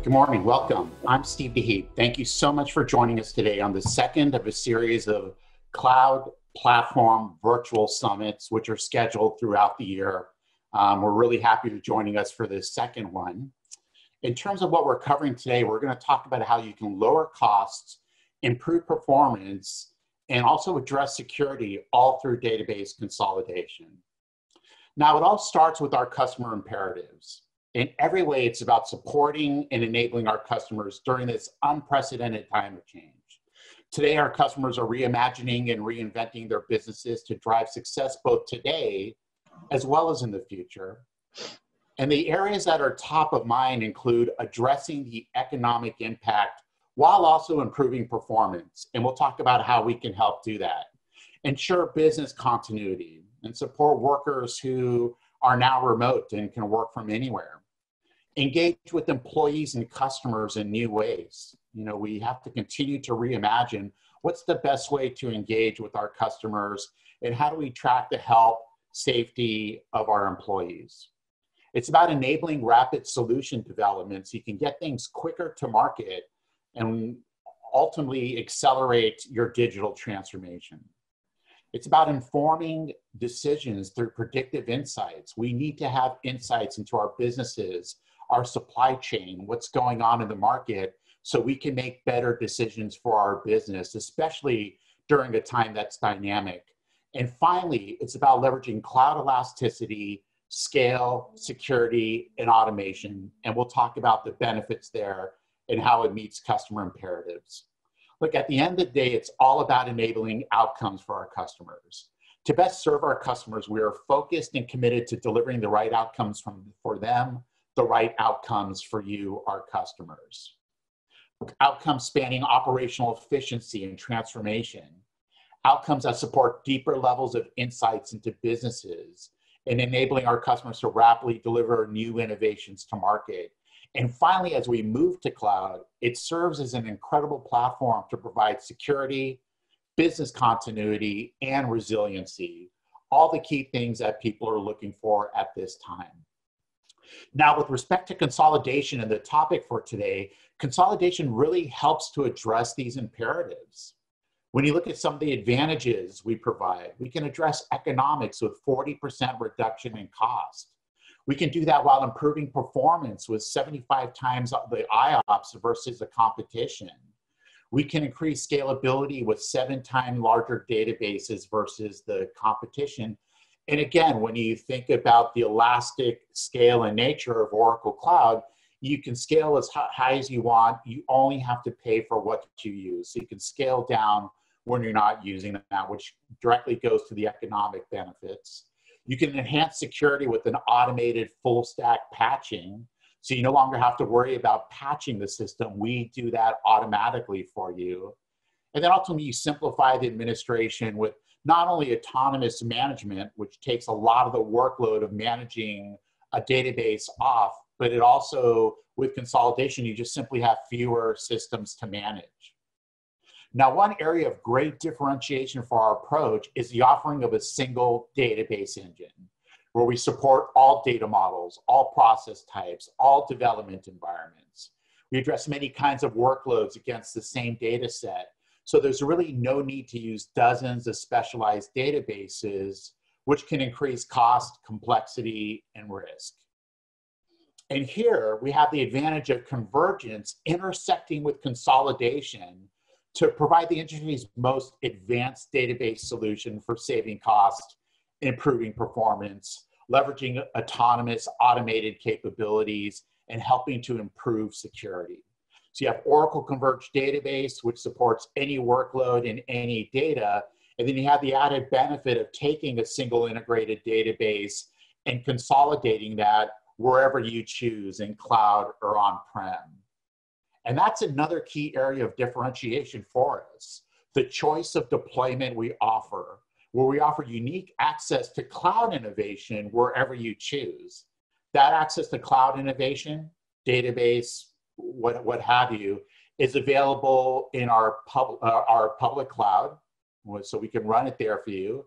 Good morning, welcome. I'm Steve DeHeep. Thank you so much for joining us today on the second of a series of cloud platform virtual summits, which are scheduled throughout the year. We're really happy you're joining us for this second one. In terms of what we're covering today, we're going to talk about how you can lower costs, improve performance, and also address security all through database consolidation. Now, it all starts with our customer imperatives. In every way, it's about supporting and enabling our customers during this unprecedented time of change. Today, our customers are reimagining and reinventing their businesses to drive success both today as well as in the future. And the areas that are top of mind include addressing the economic impact while also improving performance. And we'll talk about how we can help do that. Ensure business continuity and support workers who are now remote and can work from anywhere. Engage with employees and customers in new ways. We have to continue to reimagine what's the best way to engage with our customers and how do we track the health, safety of our employees. It's about enabling rapid solution development so you can get things quicker to market and ultimately accelerate your digital transformation. It's about informing decisions through predictive insights. We need to have insights into our businesses, our supply chain, what's going on in the market, so we can make better decisions for our business, especially during a time that's dynamic. And finally, it's about leveraging cloud elasticity, scale, security, and automation. And we'll talk about the benefits there and how it meets customer imperatives. Look, at the end of the day, it's all about enabling outcomes for our customers. To best serve our customers, we are focused and committed to delivering the right outcomes for them, the right outcomes for you, our customers. Outcomes spanning operational efficiency and transformation. Outcomes that support deeper levels of insights into businesses and enabling our customers to rapidly deliver new innovations to market. And finally, as we move to cloud, it serves as an incredible platform to provide security, business continuity, and resiliency, all the key things that people are looking for at this time. Now, with respect to consolidation and the topic for today, consolidation really helps to address these imperatives. When you look at some of the advantages we provide, we can address economics with 40% reduction in cost. We can do that while improving performance with 75 times the IOPS versus the competition. We can increase scalability with 7 times larger databases versus the competition. And again, when you think about the elastic scale and nature of Oracle Cloud, you can scale as high as you want. You only have to pay for what you use. So you can scale down when you're not using that, which directly goes to the economic benefits. You can enhance security with an automated full stack patching. So you no longer have to worry about patching the system. We do that automatically for you. And then ultimately you simplify the administration with not only autonomous management, which takes a lot of the workload of managing a database off, but it also, with consolidation, you just simply have fewer systems to manage. Now, one area of great differentiation for our approach is the offering of a single database engine, where we support all data models, all process types, all development environments. We address many kinds of workloads against the same data set. So there's really no need to use dozens of specialized databases, which can increase cost, complexity, and risk. And here we have the advantage of convergence intersecting with consolidation to provide the industry's most advanced database solution for saving cost, improving performance, leveraging autonomous automated capabilities, and helping to improve security. So you have Oracle Converged database, which supports any workload and any data. And then you have the added benefit of taking a single integrated database and consolidating that wherever you choose, in cloud or on-prem. And that's another key area of differentiation for us, the choice of deployment we offer, where we offer unique access to cloud innovation wherever you choose. That access to cloud innovation, database, what have you, is available in our public cloud, so we can run it there for you.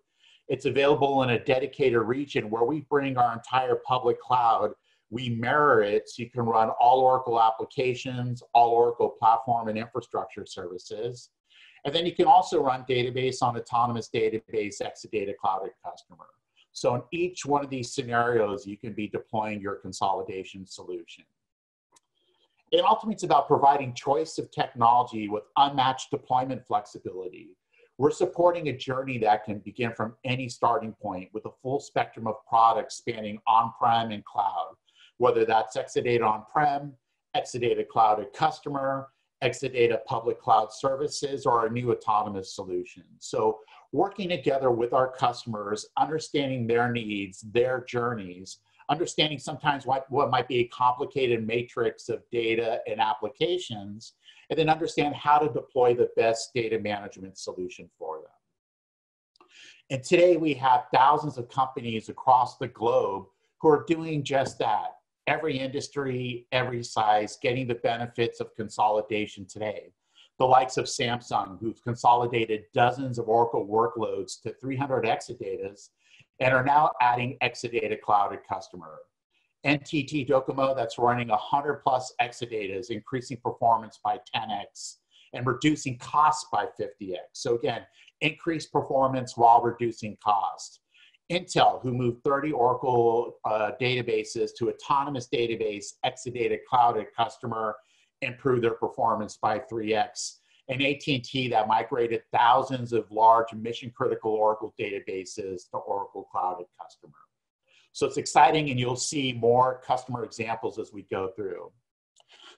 It's available in a dedicated region where we bring our entire public cloud We mirror it so you can run all Oracle applications, all Oracle platform and infrastructure services. And then you can also run database on autonomous database, Exadata Cloud at Customer. So in each one of these scenarios, you can be deploying your consolidation solution. And ultimately, it's about providing choice of technology with unmatched deployment flexibility. We're supporting a journey that can begin from any starting point with a full spectrum of products spanning on-prem and cloud, whether that's Exadata on-prem, Exadata Cloud at Customer, Exadata Public Cloud Services, or our new autonomous solution. So working together with our customers, understanding their needs, their journeys, understanding sometimes what might be a complicated matrix of data and applications, and then understand how to deploy the best data management solution for them. And today we have thousands of companies across the globe who are doing just that. Every industry, every size, getting the benefits of consolidation today. The likes of Samsung, who've consolidated dozens of Oracle workloads to 300 Exadatas and are now adding Exadata Cloud at Customer. NTT Docomo, that's running 100 plus Exadatas, increasing performance by 10x and reducing costs by 50x. So again, increased performance while reducing cost. Intel, who moved 30 Oracle databases to autonomous database, Exadata Cloud at Customer, improved their performance by 3x. And AT&T, that migrated thousands of large mission-critical Oracle databases to Oracle Cloud at Customer. So it's exciting, and you'll see more customer examples as we go through.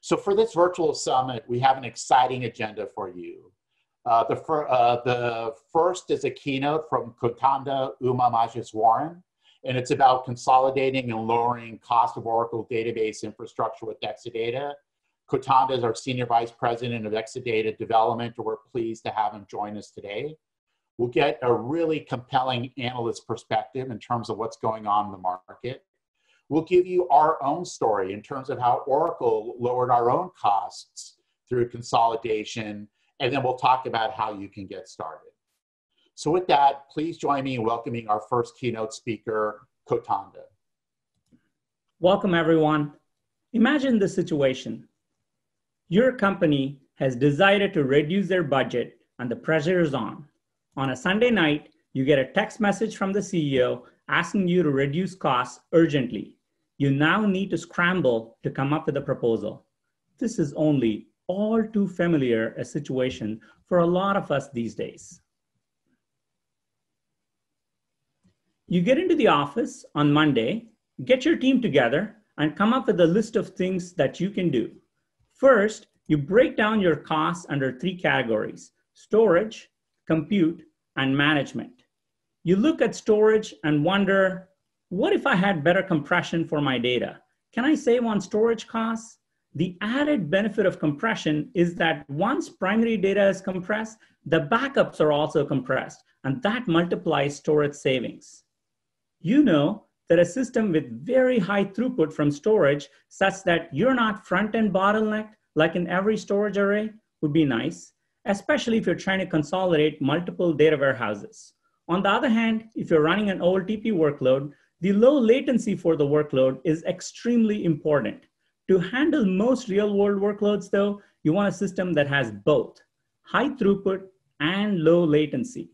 So for this virtual summit, we have an exciting agenda for you. The first is a keynote from Kotanda Uma-Majeswaran, and it's about consolidating and lowering cost of Oracle database infrastructure with Exadata. Kotanda is our Senior Vice President of Exadata Development, and we're pleased to have him join us today. We'll get a really compelling analyst perspective in terms of what's going on in the market. We'll give you our own story in terms of how Oracle lowered our own costs through consolidation, and then we'll talk about how you can get started. So with that, please join me in welcoming our first keynote speaker, Kotanda. Welcome, everyone. Imagine this situation. Your company has decided to reduce their budget and the pressure is on. On a Sunday night, you get a text message from the CEO asking you to reduce costs urgently. You now need to scramble to come up with a proposal. This is only all too familiar a situation for a lot of us these days. You get into the office on Monday, get your team together, and come up with a list of things that you can do. First, you break down your costs under 3 categories: storage, compute, and management. You look at storage and wonder, what if I had better compression for my data? Can I save on storage costs? The added benefit of compression is that once primary data is compressed, the backups are also compressed, and that multiplies storage savings. You know that a system with very high throughput from storage, such that you're not front-end bottlenecked like in every storage array, would be nice, especially if you're trying to consolidate multiple data warehouses. On the other hand, if you're running an OLTP workload, the low latency for the workload is extremely important. To handle most real-world workloads, though, you want a system that has both high throughput and low latency.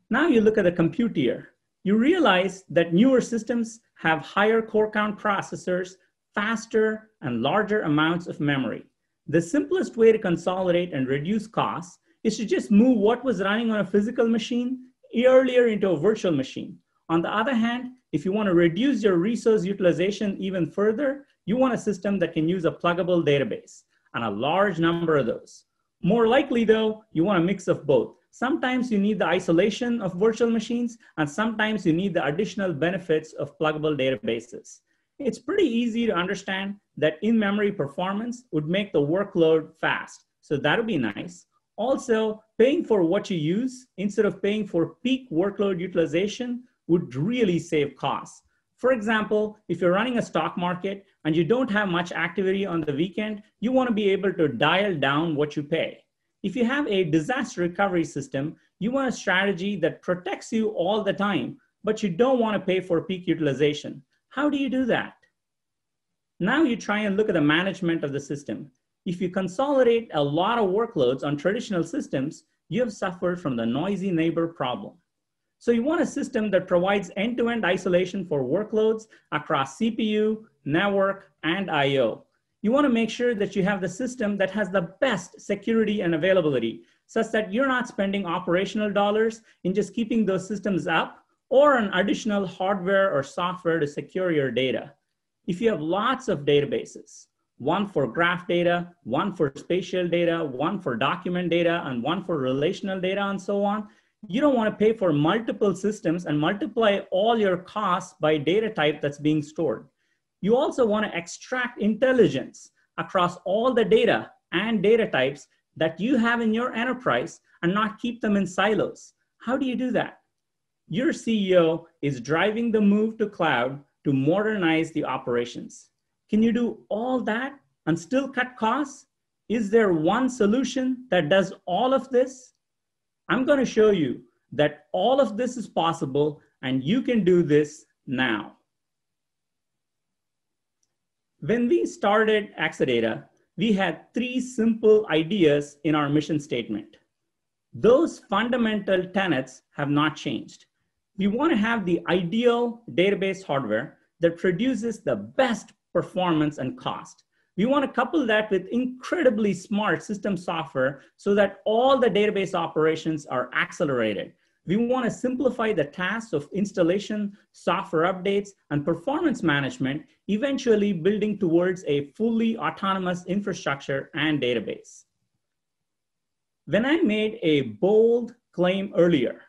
Now you look at the compute tier. You realize that newer systems have higher core count processors, faster and larger amounts of memory. The simplest way to consolidate and reduce costs is to just move what was running on a physical machine earlier into a virtual machine. On the other hand, if you want to reduce your resource utilization even further, you want a system that can use a pluggable database, and a large number of those. More likely though, you want a mix of both. Sometimes you need the isolation of virtual machines, and sometimes you need the additional benefits of pluggable databases. It's pretty easy to understand that in-memory performance would make the workload fast, so that would be nice. Also, paying for what you use instead of paying for peak workload utilization would really save costs. For example, if you're running a stock market and you don't have much activity on the weekend, you want to be able to dial down what you pay. If you have a disaster recovery system, you want a strategy that protects you all the time, but you don't want to pay for peak utilization. How do you do that? Now you try and look at the management of the system. If you consolidate a lot of workloads on traditional systems, you have suffered from the noisy neighbor problem. So you want a system that provides end-to-end isolation for workloads across CPU, network, and I/O. You want to make sure that you have the system that has the best security and availability, such that you're not spending operational dollars in just keeping those systems up or on additional hardware or software to secure your data. If you have lots of databases, one for graph data, one for spatial data, one for document data, and one for relational data, and so on, you don't want to pay for multiple systems and multiply all your costs by data type that's being stored. You also want to extract intelligence across all the data and data types that you have in your enterprise and not keep them in silos. How do you do that? Your CEO is driving the move to cloud to modernize the operations. Can you do all that and still cut costs? Is there one solution that does all of this? I'm going to show you that all of this is possible and you can do this now. When we started Exadata, we had 3 simple ideas in our mission statement. Those fundamental tenets have not changed. We want to have the ideal database hardware that produces the best performance and cost. We want to couple that with incredibly smart system software so that all the database operations are accelerated. We want to simplify the tasks of installation, software updates, and performance management, eventually building towards a fully autonomous infrastructure and database. When I made a bold claim earlier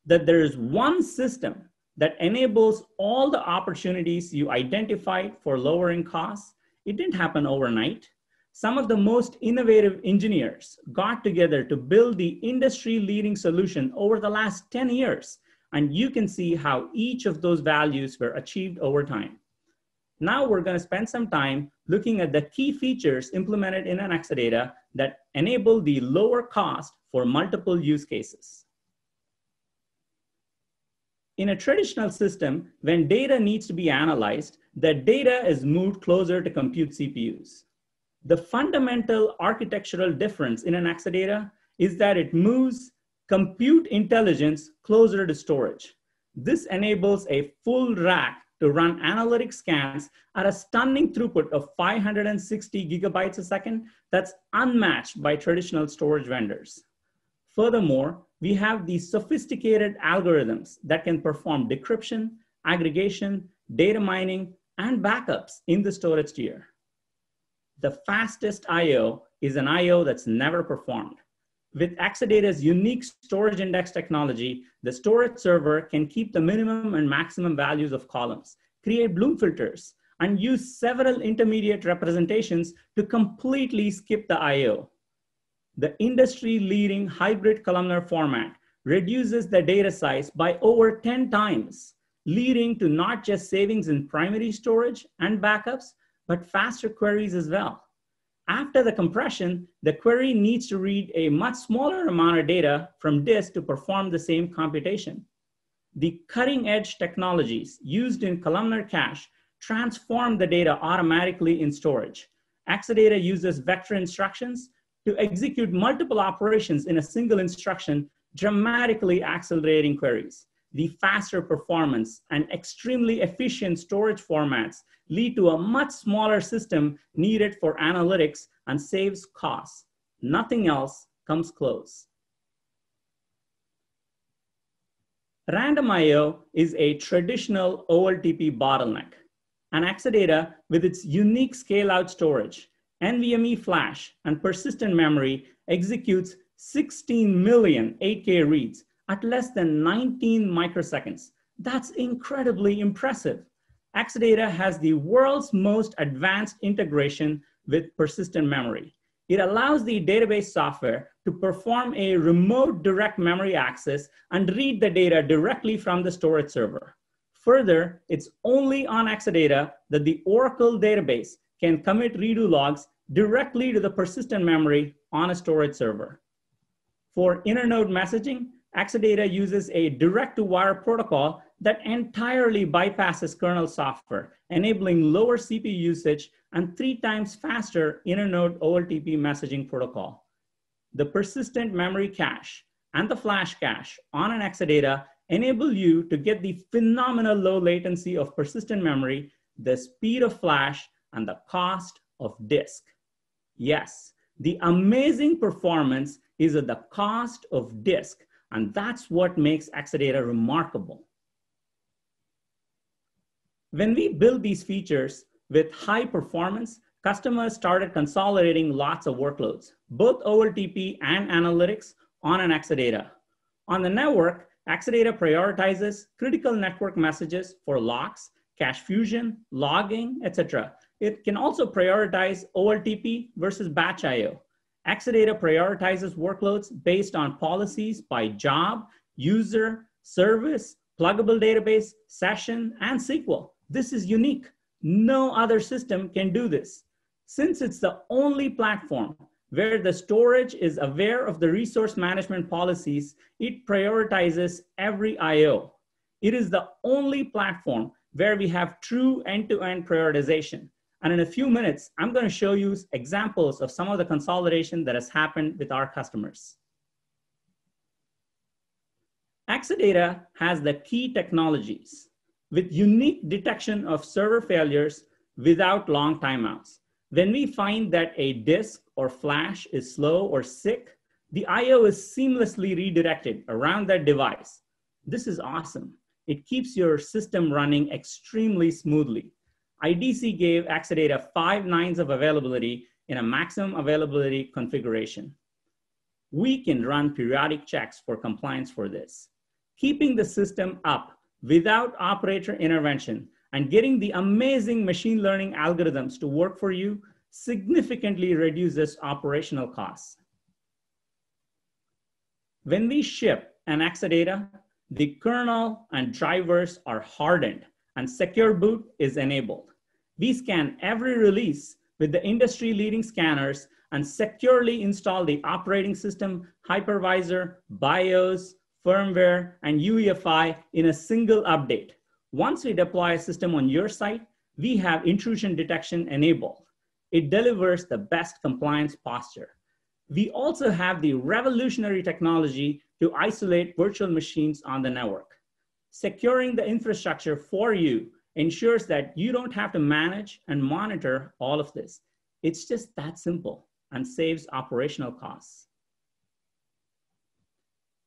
that there is one system that enables all the opportunities you identified for lowering costs, it didn't happen overnight. Some of the most innovative engineers got together to build the industry-leading solution over the last 10 years, and you can see how each of those values were achieved over time. Now we're going to spend some time looking at the key features implemented in an Exadata that enable the lower cost for multiple use cases. In a traditional system, when data needs to be analyzed, the data is moved closer to compute CPUs. The fundamental architectural difference in an Exadata is that it moves compute intelligence closer to storage. This enables a full rack to run analytic scans at a stunning throughput of 560 gigabytes a second that's unmatched by traditional storage vendors. Furthermore, we have these sophisticated algorithms that can perform decryption, aggregation, data mining, and backups in the storage tier. The fastest I/O is an I/O that's never performed. With Exadata's unique storage index technology, the storage server can keep the minimum and maximum values of columns, create Bloom filters, and use several intermediate representations to completely skip the I/O. The industry-leading hybrid columnar format reduces the data size by over 10 times, leading to not just savings in primary storage and backups, but faster queries as well. After the compression, the query needs to read a much smaller amount of data from disk to perform the same computation. The cutting-edge technologies used in columnar cache transform the data automatically in storage. Exadata uses vector instructions to execute multiple operations in a single instruction, dramatically accelerating queries. The faster performance and extremely efficient storage formats lead to a much smaller system needed for analytics and saves costs. Nothing else comes close. Random I/O is a traditional OLTP bottleneck. And Exadata, with its unique scale-out storage, NVMe flash, and persistent memory, executes 16 million 8K reads at less than 19 microseconds. That's incredibly impressive. Exadata has the world's most advanced integration with persistent memory. It allows the database software to perform a remote direct memory access and read the data directly from the storage server. Further, it's only on Exadata that the Oracle database can commit redo logs directly to the persistent memory on a storage server. For internode messaging, Exadata uses a direct-to-wire protocol that entirely bypasses kernel software, enabling lower CPU usage and 3 times faster inter-node OLTP messaging protocol. The persistent memory cache and the flash cache on an Exadata enable you to get the phenomenal low latency of persistent memory, the speed of flash, and the cost of disk. Yes, the amazing performance is at the cost of disk, and that's what makes Exadata remarkable. When we build these features with high performance, customers started consolidating lots of workloads, both OLTP and analytics, on an Exadata. On the network, Exadata prioritizes critical network messages for locks, cache fusion, logging, etc. It can also prioritize OLTP versus batch I/O. Exadata prioritizes workloads based on policies by job, user, service, pluggable database, session, and SQL. This is unique. No other system can do this. Since it's the only platform where the storage is aware of the resource management policies, it prioritizes every I/O. It is the only platform where we have true end-to-end prioritization. And in a few minutes, I'm going to show you examples of some of the consolidation that has happened with our customers. Exadata has the key technologies with unique detection of server failures without long timeouts. When we find that a disk or flash is slow or sick, the I/O is seamlessly redirected around that device. This is awesome. It keeps your system running extremely smoothly. IDC gave Exadata 5 nines of availability in a maximum availability configuration. We can run periodic checks for compliance for this. Keeping the system up without operator intervention and getting the amazing machine learning algorithms to work for you significantly reduces operational costs. When we ship an Exadata, the kernel and drivers are hardened and secure boot is enabled. We scan every release with the industry-leading scanners and securely install the operating system, hypervisor, BIOS, firmware, and UEFI in a single update. Once we deploy a system on your site, we have intrusion detection enabled. It delivers the best compliance posture. We also have the revolutionary technology to isolate virtual machines on the network. Securing the infrastructure for you ensures that you don't have to manage and monitor all of this. It's just that simple and saves operational costs.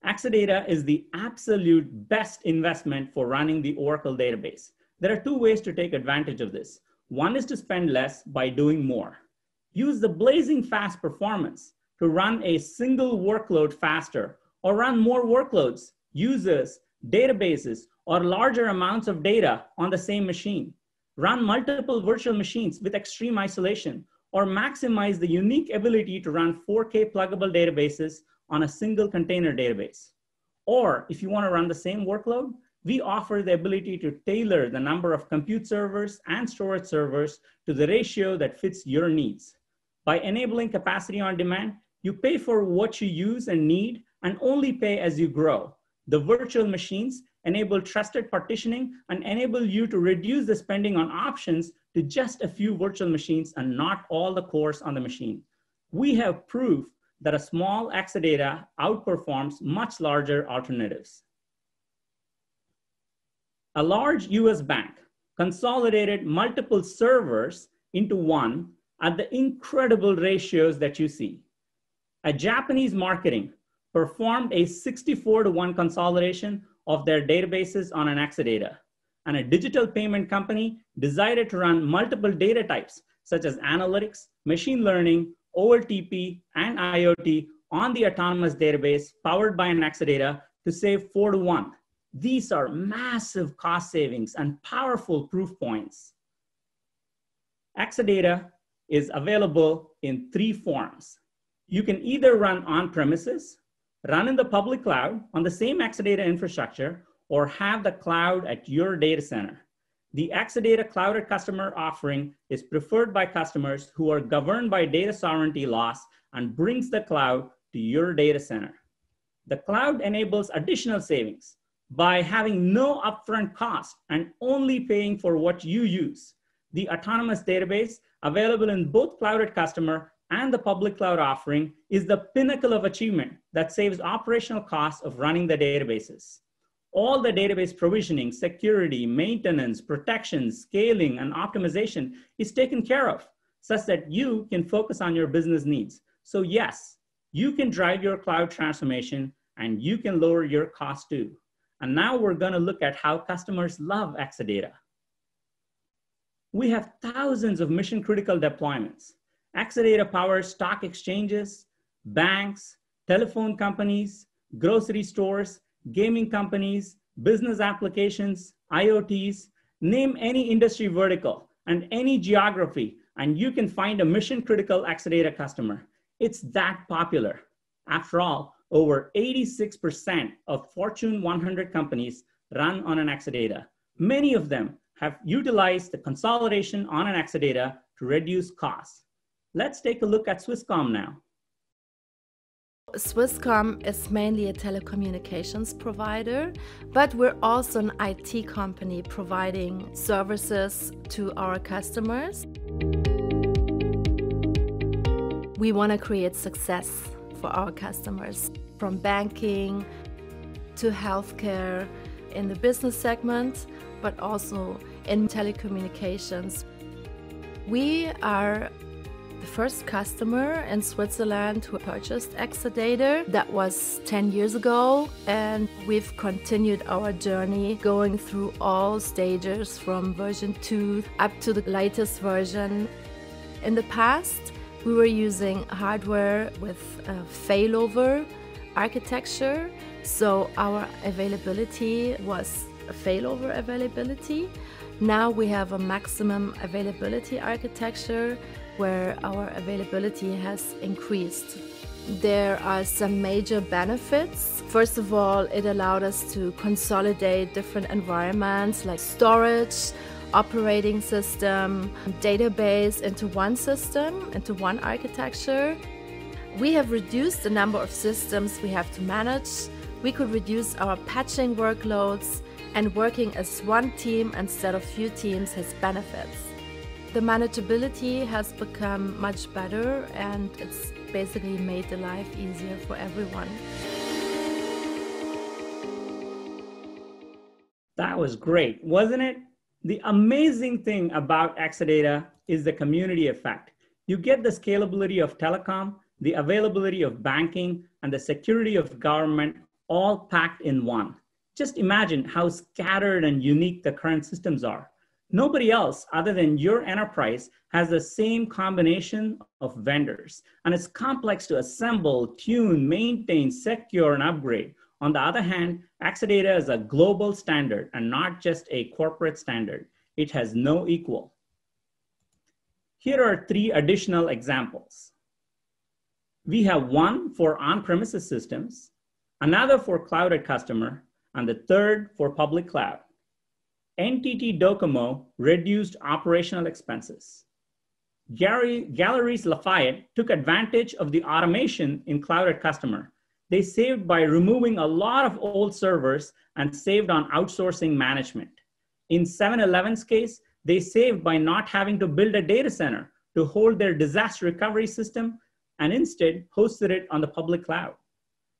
Exadata is the absolute best investment for running the Oracle database. There are 2 ways to take advantage of this. One is to spend less by doing more. Use the blazing fast performance to run a single workload faster or run more workloads, users, databases, or larger amounts of data on the same machine. Run multiple virtual machines with extreme isolation, or maximize the unique ability to run 4K pluggable databases on a single container database. Or if you want to run the same workload, we offer the ability to tailor the number of compute servers and storage servers to the ratio that fits your needs. By enabling capacity on demand, you pay for what you use and need and only pay as you grow. The virtual machines enable trusted partitioning and enable you to reduce the spending on options to just a few virtual machines and not all the cores on the machine. We have proof that a small Exadata outperforms much larger alternatives. A large US bank consolidated multiple servers into one at the incredible ratios that you see. A Japanese marketing performed a 64-to-1 consolidation of their databases on an Exadata. And a digital payment company decided to run multiple data types, such as analytics, machine learning, OLTP, and IoT on the autonomous database powered by an Exadata to save 4-to-1. These are massive cost savings and powerful proof points. Exadata is available in 3 forms. You can either run on-premises, run in the public cloud on the same Exadata infrastructure, or have the cloud at your data center. The Exadata Cloud Customer offering is preferred by customers who are governed by data sovereignty laws and brings the cloud to your data center. The cloud enables additional savings. by having no upfront cost and only paying for what you use. The autonomous database available in both Cloud@Customer and the public cloud offering is the pinnacle of achievement that saves operational costs of running the databases. All the database provisioning, security, maintenance, protection, scaling, and optimization is taken care of such that you can focus on your business needs. So yes, you can drive your cloud transformation and you can lower your cost too. And now we're going to look at how customers love Exadata. We have thousands of mission-critical deployments. Exadata powers stock exchanges, banks, telephone companies, grocery stores, gaming companies, business applications, IoTs, name any industry vertical and any geography, and you can find a mission-critical Exadata customer. It's that popular. After all, over 86% of Fortune 100 companies run on an Exadata. Many of them have utilized the consolidation on an Exadata to reduce costs. Let's take a look at Swisscom now. Swisscom is mainly a telecommunications provider, but we're also an IT company providing services to our customers. We want to create success for our customers, from banking to healthcare in the business segment, but also in telecommunications. We are the first customer in Switzerland who purchased Exadata. That was 10 years ago, and we've continued our journey going through all stages from version 2 up to the latest version. In the past, we were using hardware with a failover architecture, so our availability was a failover availability. Now we have a maximum availability architecture where our availability has increased. There are some major benefits. First of all, it allowed us to consolidate different environments like storage, operating system, database into one system, into one architecture. We have reduced the number of systems we have to manage. We could reduce our patching workloads, and working as one team instead of few teams has benefits. The manageability has become much better, and it's basically made the life easier for everyone. That was great, wasn't it? The amazing thing about Exadata is the community effect. You get the scalability of telecom, the availability of banking, and the security of government all packed in one. Just imagine how scattered and unique the current systems are. Nobody else other than your enterprise has the same combination of vendors, and it's complex to assemble, tune, maintain, secure, and upgrade. On the other hand, Exadata is a global standard and not just a corporate standard. It has no equal. Here are 3 additional examples. We have one for on-premises systems, another for Cloud@Customer, and the third for public cloud. NTT Docomo reduced operational expenses. Galeries Lafayette took advantage of the automation in Cloud@Customer. They saved by removing a lot of old servers and saved on outsourcing management. In 7-Eleven's case, they saved by not having to build a data center to hold their disaster recovery system and instead hosted it on the public cloud.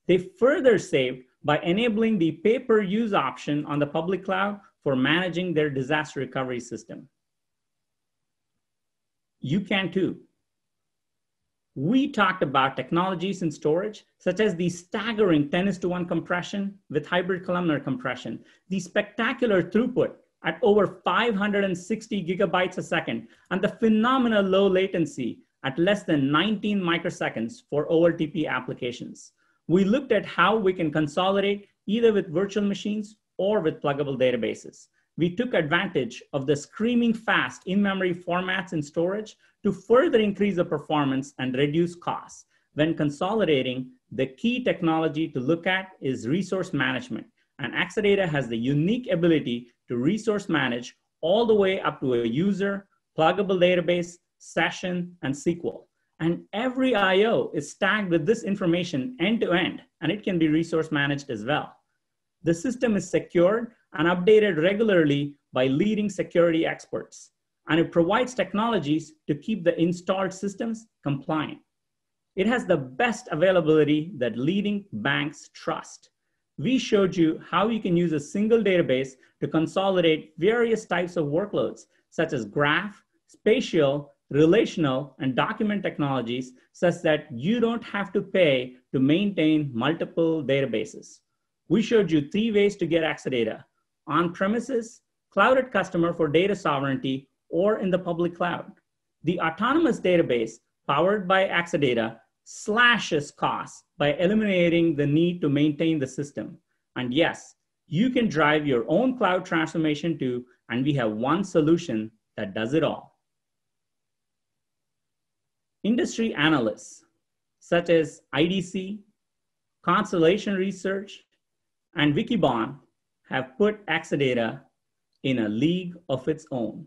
They further saved by enabling the pay-per-use option on the public cloud for managing their disaster recovery system. You can too. We talked about technologies in storage, such as the staggering 10:1 compression with hybrid columnar compression, the spectacular throughput at over 560 gigabytes a second, and the phenomenal low latency at less than 19 microseconds for OLTP applications. We looked at how we can consolidate either with virtual machines or with pluggable databases. We took advantage of the screaming fast in-memory formats in storage to further increase the performance and reduce costs. When consolidating, the key technology to look at is resource management. And Exadata has the unique ability to resource manage all the way up to a user, pluggable database, session, and SQL. And every IO is tagged with this information end to end, and it can be resource managed as well. The system is secured and updated regularly by leading security experts, and it provides technologies to keep the installed systems compliant. It has the best availability that leading banks trust. We showed you how you can use a single database to consolidate various types of workloads, such as graph, spatial, relational, and document technologies, such that you don't have to pay to maintain multiple databases. We showed you 3 ways to get Exadata: on-premises, cloud at customer for data sovereignty, or in the public cloud. The autonomous database powered by Exadata slashes costs by eliminating the need to maintain the system. And yes, you can drive your own cloud transformation too, and we have one solution that does it all. Industry analysts such as IDC, Constellation Research, and Wikibon have put Exadata in a league of its own.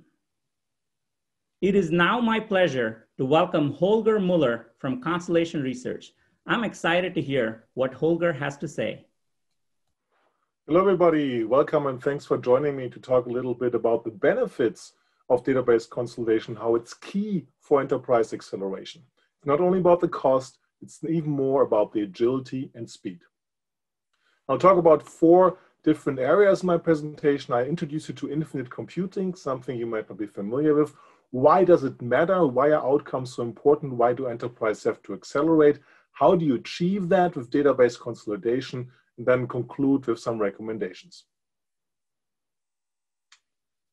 It is now my pleasure to welcome Holger Muller from Constellation Research. I'm excited to hear what Holger has to say. Hello, everybody. Welcome and thanks for joining me to talk a little bit about the benefits of database consolidation, how it's key for enterprise acceleration. It's not only about the cost, it's even more about the agility and speed. I'll talk about 4 different areas in my presentation. I introduce you to infinite computing, something you might not be familiar with. Why does it matter? Why are outcomes so important? Why do enterprises have to accelerate? How do you achieve that with database consolidation? And then conclude with some recommendations.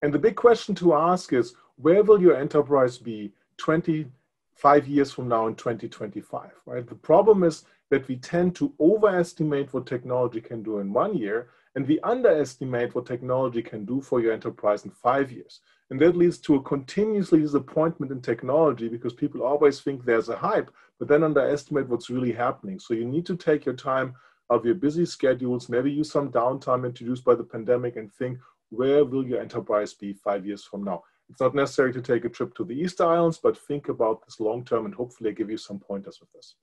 And the big question to ask is, where will your enterprise be 25 years from now in 2025, right? The problem is that we tend to overestimate what technology can do in 1 year, and we underestimate what technology can do for your enterprise in 5 years. And that leads to a continuously disappointment in technology because people always think there's a hype, but then underestimate what's really happening. So you need to take your time out of your busy schedules, maybe use some downtime introduced by the pandemic and think, where will your enterprise be 5 years from now? It's not necessary to take a trip to the Easter Islands, but think about this long term and hopefully I give you some pointers with this.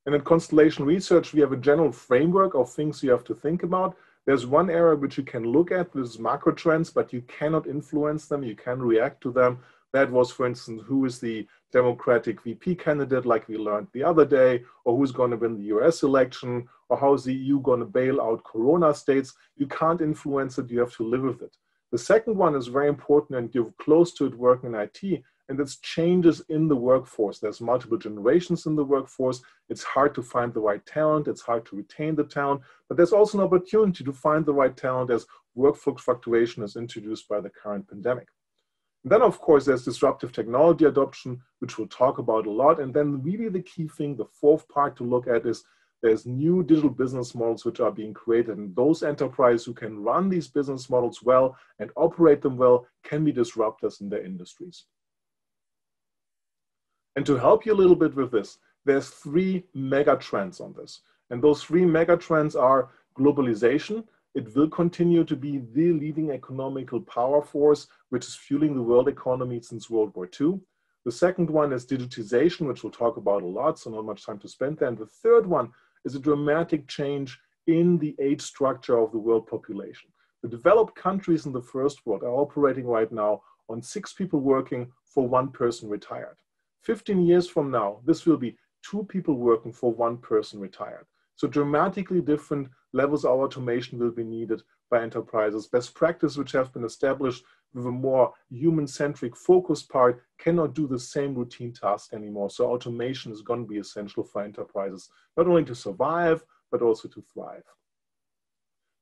And in Constellation Research, we have a general framework of things you have to think about. There's one area which you can look at, this is macro trends, but you cannot influence them, you can react to them. That was, for instance, who is the Democratic VP candidate, like we learned the other day, or who's going to win the US election, or how is the EU going to bail out Corona states. You can't influence it, you have to live with it. The second one is very important, and you're close to it working in IT, and it's changes in the workforce. There's multiple generations in the workforce. It's hard to find the right talent. It's hard to retain the talent, but there's also an opportunity to find the right talent as workforce fluctuation is introduced by the current pandemic. And then, of course, there's disruptive technology adoption, which we'll talk about a lot. And then really the key thing, the 4th part to look at is there's new digital business models which are being created. And those enterprises who can run these business models well and operate them well can be disruptors in their industries. And to help you a little bit with this, there's 3 mega trends on this. And those 3 mega trends are globalization. It will continue to be the leading economical power force, which is fueling the world economy since World War II. The second one is digitization, which we'll talk about a lot, so not much time to spend there. And the third one is a dramatic change in the age structure of the world population. The developed countries in the first world are operating right now on 6 people working for 1 person retired. 15 years from now, this will be 2 people working for 1 person retired. So dramatically different levels of automation will be needed by enterprises. Best practice which have been established with a more human-centric focus part cannot do the same routine task anymore. So automation is going to be essential for enterprises, not only to survive, but also to thrive.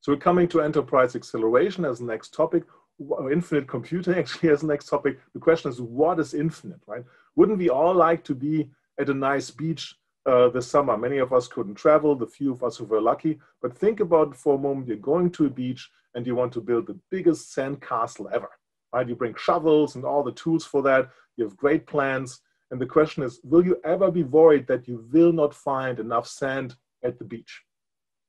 So we're coming to enterprise acceleration as the next topic, or infinite computing actually as the next topic. The question is, what is infinite, right? Wouldn't we all like to be at a nice beach this summer? Many of us couldn't travel, the few of us who were lucky, but think about it for a moment. You're going to a beach and you want to build the biggest sand castle ever, right? You bring shovels and all the tools for that. You have great plans. And the question is, will you ever be worried that you will not find enough sand at the beach?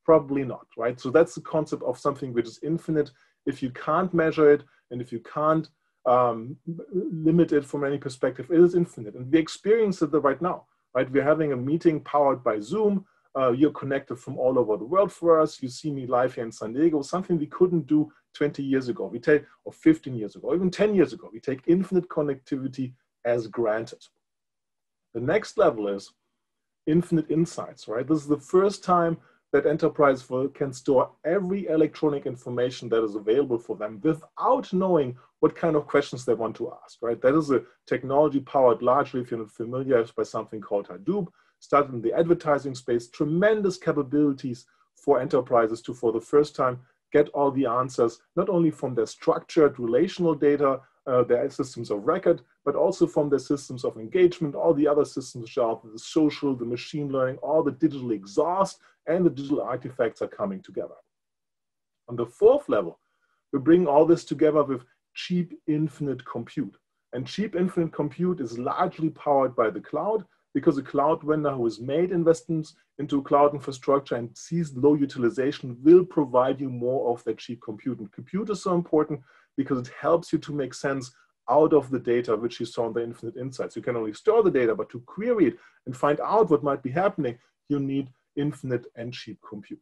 Probably not, right? So that's the concept of something which is infinite. If you can't measure it and if you can't limit it from any perspective, it is infinite. And we experience it right now. Right? We're having a meeting powered by Zoom. You're connected from all over the world for us. You see me live here in San Diego, something we couldn't do 20 years ago, or 15 years ago, or even 10 years ago. We take infinite connectivity as granted. The next level is infinite insights, right? This is the first time that enterprise can store every electronic information that is available for them without knowing what kind of questions they want to ask, right? That is a technology powered largely, if you're not familiar, by something called Hadoop, started in the advertising space, tremendous capabilities for enterprises to, for the first time, get all the answers, not only from their structured relational data, their systems of record, but also from their systems of engagement, all the other systems which are the social, the machine learning, all the digital exhaust, and the digital artifacts are coming together. On the fourth level, we bring all this together with cheap infinite compute. And cheap infinite compute is largely powered by the cloud, because a cloud vendor who has made investments into cloud infrastructure and sees low utilization will provide you more of that cheap compute. And compute is so important because it helps you to make sense out of the data which you saw in the infinite insights. You can only store the data, but to query it and find out what might be happening, you need infinite and cheap compute.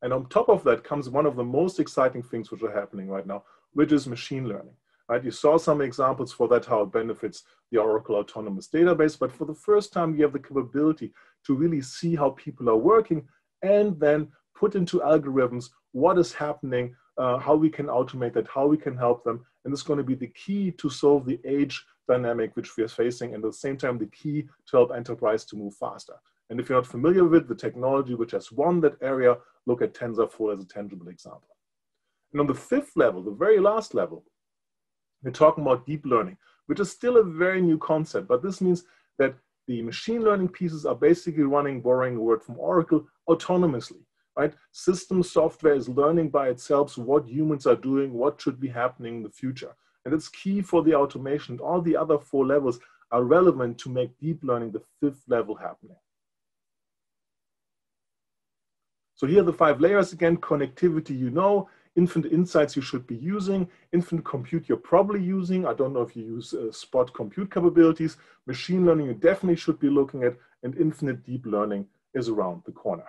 And on top of that comes one of the most exciting things which are happening right now, which is machine learning. Right? You saw some examples for that, how it benefits the Oracle Autonomous Database, but for the first time, you have the capability to really see how people are working and then put into algorithms what is happening, how we can automate that, how we can help them. And this is going to be the key to solve the age dynamic which we are facing, and at the same time, the key to help enterprise to move faster. And if you're not familiar with the technology which has won that area, look at TensorFlow as a tangible example. And on the fifth level, the very last level, we're talking about deep learning, which is still a very new concept, but this means that the machine learning pieces are basically running, borrowing a word from Oracle, autonomously, right? System software is learning by itself what humans are doing, what should be happening in the future. And it's key for the automation. All the other four levels are relevant to make deep learning the fifth level happening. So here are the 5 layers again: connectivity, you know, infinite insights you should be using, infinite compute you're probably using. I don't know if you use spot compute capabilities. Machine learning you definitely should be looking at, and infinite deep learning is around the corner.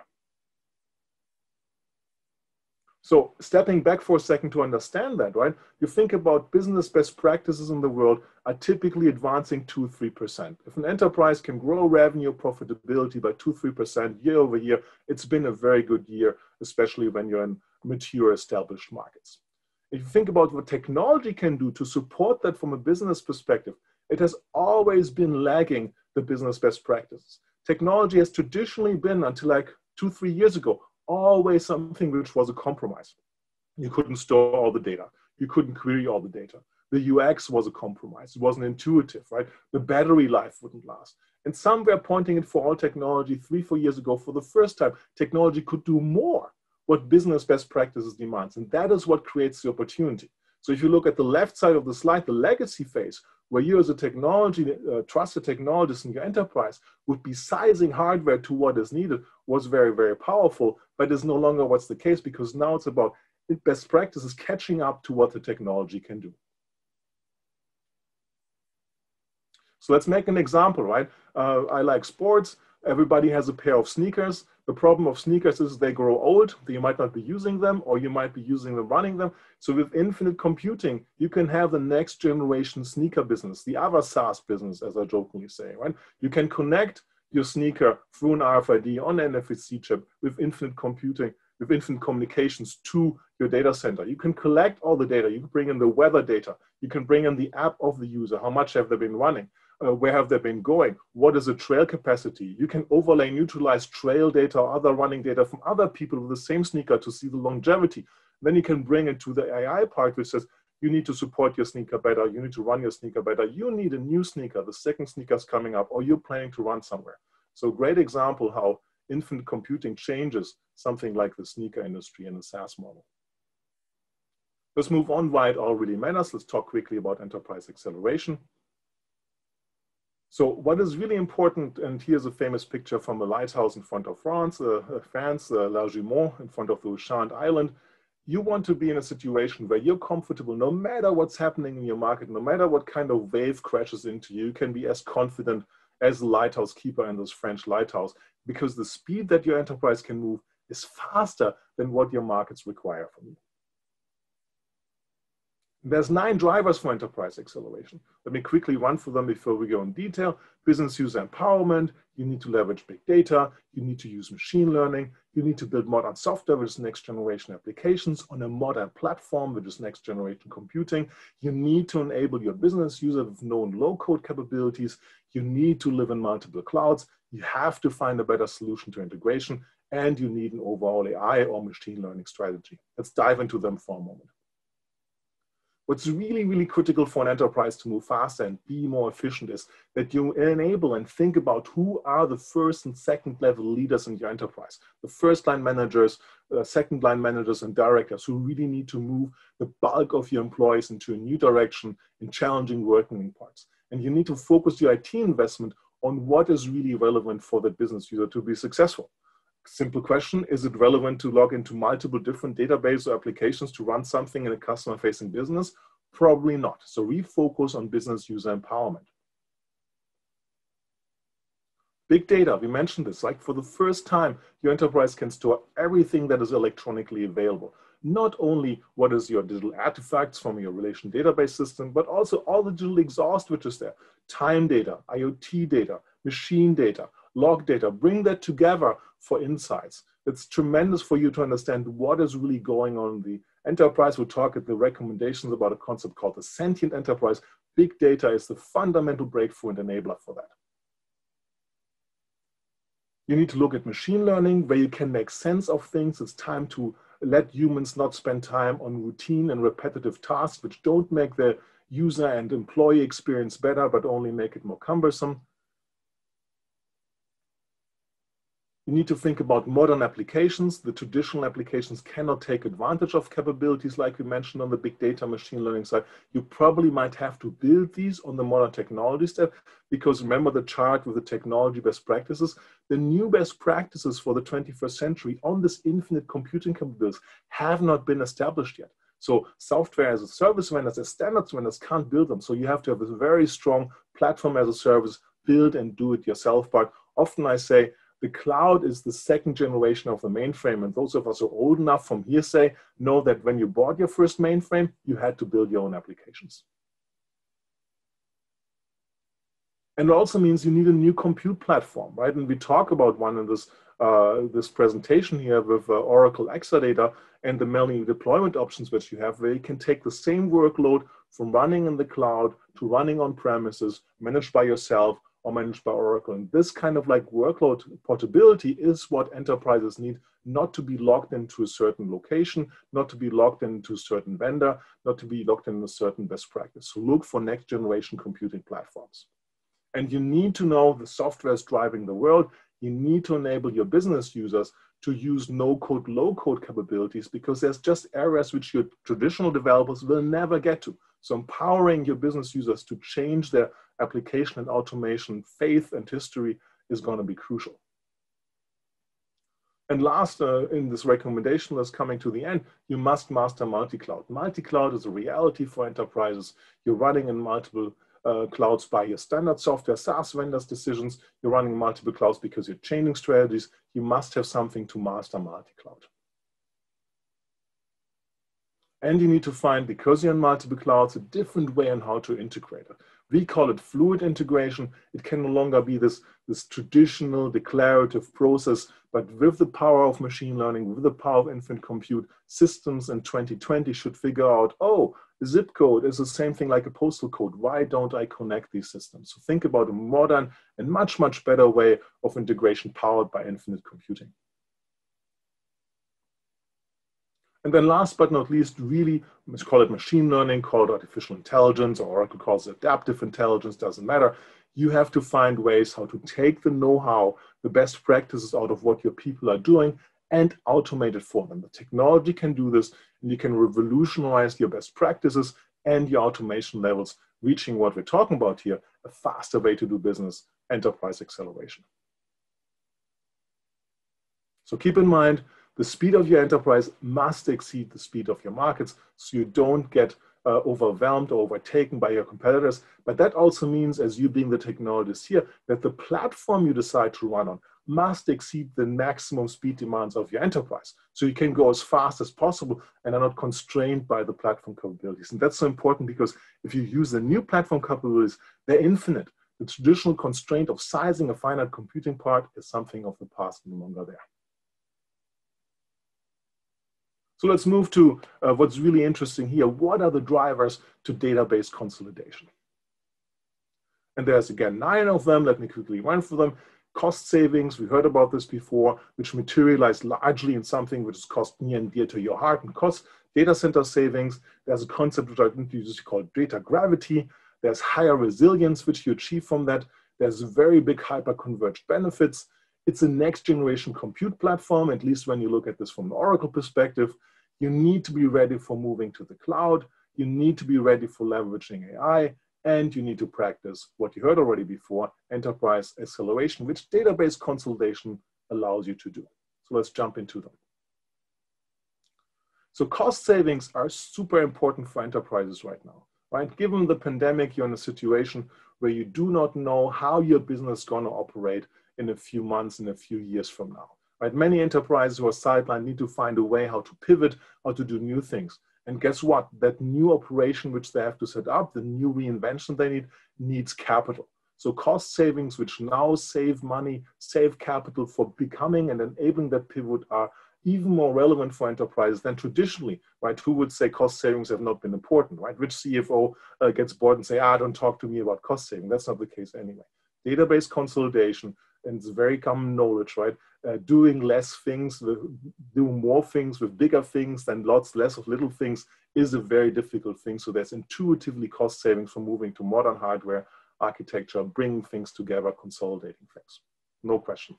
So stepping back for a second to understand that, right? You think about business best practices in the world are typically advancing 2-3%. If an enterprise can grow revenue profitability by 2-3% year over year, it's been a very good year, especially when you're in mature established markets. If you think about what technology can do to support that from a business perspective, it has always been lagging the business best practices. Technology has traditionally been, until like 2-3 years ago, always something which was a compromise. You couldn't store all the data. You couldn't query all the data. The UX was a compromise. It wasn't intuitive, right? The battery life wouldn't last. And some were pointing it for all technology 3-4 years ago. For the first time, technology could do more what business best practices demands. And that is what creates the opportunity. So if you look at the left side of the slide, the legacy phase, where you as a technology, trusted technologist in your enterprise would be sizing hardware to what is needed, was very, very powerful, but is no longer what's the case, because now it's about best practices catching up to what the technology can do. So let's make an example, right? I like sports. Everybody has a pair of sneakers. The problem of sneakers is they grow old. You might not be using them, or you might be using them, running them. So with infinite computing, you can have the next generation sneaker business, the other SaaS business, as I jokingly say, right? You can connect your sneaker through an RFID on an NFC chip with infinite computing, with infinite communications to your data center. You can collect all the data. You can bring in the weather data. You can bring in the app of the user. How much have they been running? Where have they been going? What is the trail capacity? You can overlay, neutralize trail data or other running data from other people with the same sneaker to see the longevity. Then you can bring it to the AI part, which says, you need to support your sneaker better. You need to run your sneaker better. You need a new sneaker. The second sneaker is coming up, or you're planning to run somewhere. So great example how infinite computing changes something like the sneaker industry in a SaaS model. Let's move on why it all really matters. Let's talk quickly about enterprise acceleration. So what is really important, and here's a famous picture from a lighthouse in front of France, La Gimont, in front of the Ushant Island. You want to be in a situation where you're comfortable, no matter what's happening in your market, no matter what kind of wave crashes into you, you can be as confident as the lighthouse keeper in this French lighthouse, because the speed that your enterprise can move is faster than what your markets require from you. There's 9 drivers for enterprise acceleration. Let me quickly run through them before we go in detail. Business user empowerment, you need to leverage big data, you need to use machine learning, you need to build modern software, which is next generation applications on a modern platform, which is next generation computing. You need to enable your business user with known low-code capabilities. You need to live in multiple clouds. You have to find a better solution to integration, and you need an overall AI or machine learning strategy. Let's dive into them for a moment. What's really, really critical for an enterprise to move faster and be more efficient is that you enable and think about who are the first and second level leaders in your enterprise. The first line managers, second line managers and directors who really need to move the bulk of your employees into a new direction in challenging working parts. And you need to focus your IT investment on what is really relevant for the business user to be successful. Simple question, is it relevant to log into multiple different databases or applications to run something in a customer-facing business? Probably not. So refocus on business user empowerment. Big data, we mentioned this, like for the first time, your enterprise can store everything that is electronically available. Not only what is your digital artifacts from your relation database system, but also all the digital exhaust which is there. Time data, IoT data, machine data, log data, bring that together for insights. It's tremendous for you to understand what is really going on in the enterprise. We'll talk at the recommendations about a concept called the Sentient Enterprise. Big data is the fundamental breakthrough and enabler for that. You need to look at machine learning where you can make sense of things. It's time to let humans not spend time on routine and repetitive tasks which don't make the user and employee experience better, but only make it more cumbersome. You need to think about modern applications. The traditional applications cannot take advantage of capabilities like we mentioned on the big data machine learning side. You probably might have to build these on the modern technology step, because remember the chart with the technology best practices. The new best practices for the 21st century on this infinite computing capabilities have not been established yet. So software as a service vendors, as standards vendors can't build them. So you have to have a very strong platform as a service, build and do it yourself part. Often I say, the cloud is the second generation of the mainframe, and those of us who are old enough from hearsay know that when you bought your first mainframe, you had to build your own applications. And it also means you need a new compute platform, right? And we talk about one in this, this presentation here with Oracle Exadata and the many deployment options which you have, where you can take the same workload from running in the cloud to running on premises, managed by yourself, or managed by Oracle. And this kind of like workload portability is what enterprises need, not to be locked into a certain location, not to be locked into a certain vendor, not to be locked in a certain best practice. So look for next generation computing platforms. And you need to know the software is driving the world. You need to enable your business users to use no-code, low-code capabilities, because there's just areas which your traditional developers will never get to. So empowering your business users to change their application and automation faith and history is going to be crucial. And last in this recommendation that's coming to the end, you must master multi-cloud. Multi-cloud is a reality for enterprises. You're running in multiple clouds by your standard software, SaaS vendors decisions. You're running multiple clouds because you're changing strategies. You must have something to master multi-cloud. And you need to find, because you're in multiple clouds, a different way on how to integrate it. We call it fluid integration. It can no longer be this traditional declarative process, but with the power of machine learning, with the power of infinite compute, systems in 2020 should figure out, oh, the zip code is the same thing like a postal code. Why don't I connect these systems? So think about a modern and much, much better way of integration powered by infinite computing. And then last but not least, really, let's call it machine learning, call it artificial intelligence, or Oracle calls it adaptive intelligence, doesn't matter. You have to find ways how to take the know-how, the best practices out of what your people are doing and automate it for them. The technology can do this, and you can revolutionize your best practices and your automation levels, reaching what we're talking about here, a faster way to do business, enterprise acceleration. So keep in mind, the speed of your enterprise must exceed the speed of your markets, so you don't get overwhelmed or overtaken by your competitors. But that also means, as you being the technologist here, that the platform you decide to run on must exceed the maximum speed demands of your enterprise. So you can go as fast as possible and are not constrained by the platform capabilities. And that's so important because if you use the new platform capabilities, they're infinite. The traditional constraint of sizing a finite computing part is something of the past, no longer there. So let's move to what's really interesting here. What are the drivers to database consolidation? And there's again 9 of them. Let me quickly run through them. Cost savings, we heard about this before, which materialize largely in something which is cost near and dear to your heart and cost. Data center savings, there's a concept which I introduced called data gravity. There's higher resilience, which you achieve from that. There's very big hyper-converged benefits. It's a next generation compute platform, at least when you look at this from the Oracle perspective. You need to be ready for moving to the cloud. You need to be ready for leveraging AI. And you need to practice what you heard already before, enterprise acceleration, which database consolidation allows you to do. So let's jump into them. So cost savings are super important for enterprises right now, right? Given the pandemic, you're in a situation where you do not know how your business is going to operate in a few months, in a few years from now, right? Many enterprises who are sidelined need to find a way how to pivot, how to do new things. And guess what? That new operation which they have to set up, the new reinvention they need, needs capital. So cost savings, which now save money, save capital for becoming and enabling that pivot, are even more relevant for enterprises than traditionally, right? Who would say cost savings have not been important, right? Which CFO gets bored and say, don't talk to me about cost saving. That's not the case anyway. Database consolidation, and it's very common knowledge, right? Doing less things, do more things with bigger things than lots less of little things is a very difficult thing. So there's intuitively cost savings from moving to modern hardware architecture, bringing things together, consolidating things. No question.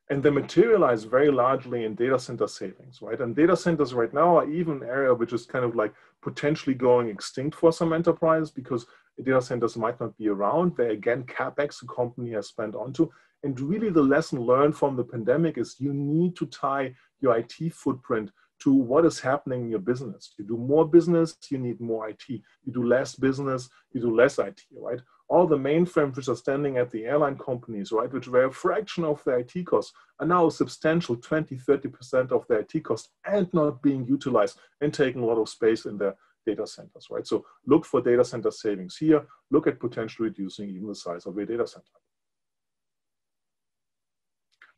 And they materialize very largely in data center savings, right? And data centers right now are even an area which is kind of like potentially going extinct for some enterprise because data centers might not be around. They again, CapEx the company has spent onto. And really the lesson learned from the pandemic is you need to tie your IT footprint to what is happening in your business. You do more business, you need more IT. You do less business, you do less IT, right? All the mainframes which are standing at the airline companies, right, which were a fraction of their IT costs, are now a substantial 20, 30% of their IT costs and not being utilized and taking a lot of space in their data centers, right? So look for data center savings here. Look at potentially reducing even the size of your data center.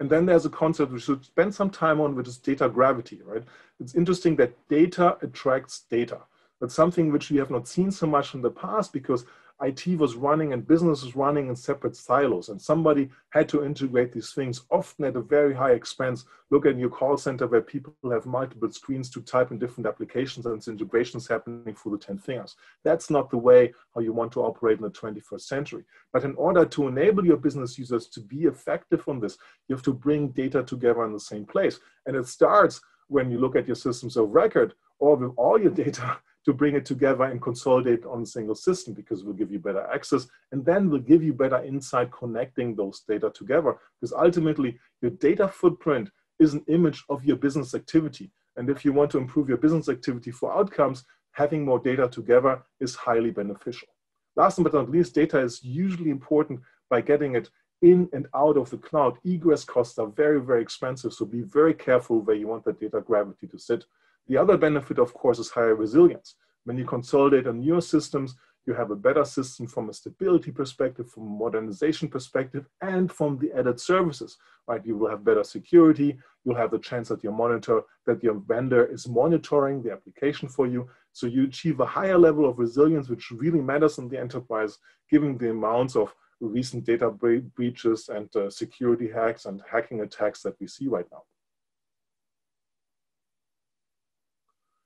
And then there's a concept we should spend some time on, which is data gravity, right? It's interesting that data attracts data. That's something which we have not seen so much in the past because IT was running and business was running in separate silos, and somebody had to integrate these things, often at a very high expense. Look at your call center where people have multiple screens to type in different applications and integrations happening through the 10 fingers. That's not the way how you want to operate in the 21st century. But in order to enable your business users to be effective on this, you have to bring data together in the same place. And it starts when you look at your systems of record or with all your data to bring it together and consolidate on a single system, because we'll give you better access and then we'll give you better insight connecting those data together, because ultimately your data footprint is an image of your business activity. And if you want to improve your business activity for outcomes, having more data together is highly beneficial. Last but not least, data is usually important by getting it in and out of the cloud. Egress costs are very, very expensive, so be very careful where you want the data gravity to sit. The other benefit, of course, is higher resilience. When you consolidate on your systems, you have a better system from a stability perspective, from a modernization perspective, and from the added services, right? You will have better security. You'll have the chance that your vendor is monitoring the application for you. So you achieve a higher level of resilience, which really matters in the enterprise, given the amounts of recent data breaches and security hacks and hacking attacks that we see right now.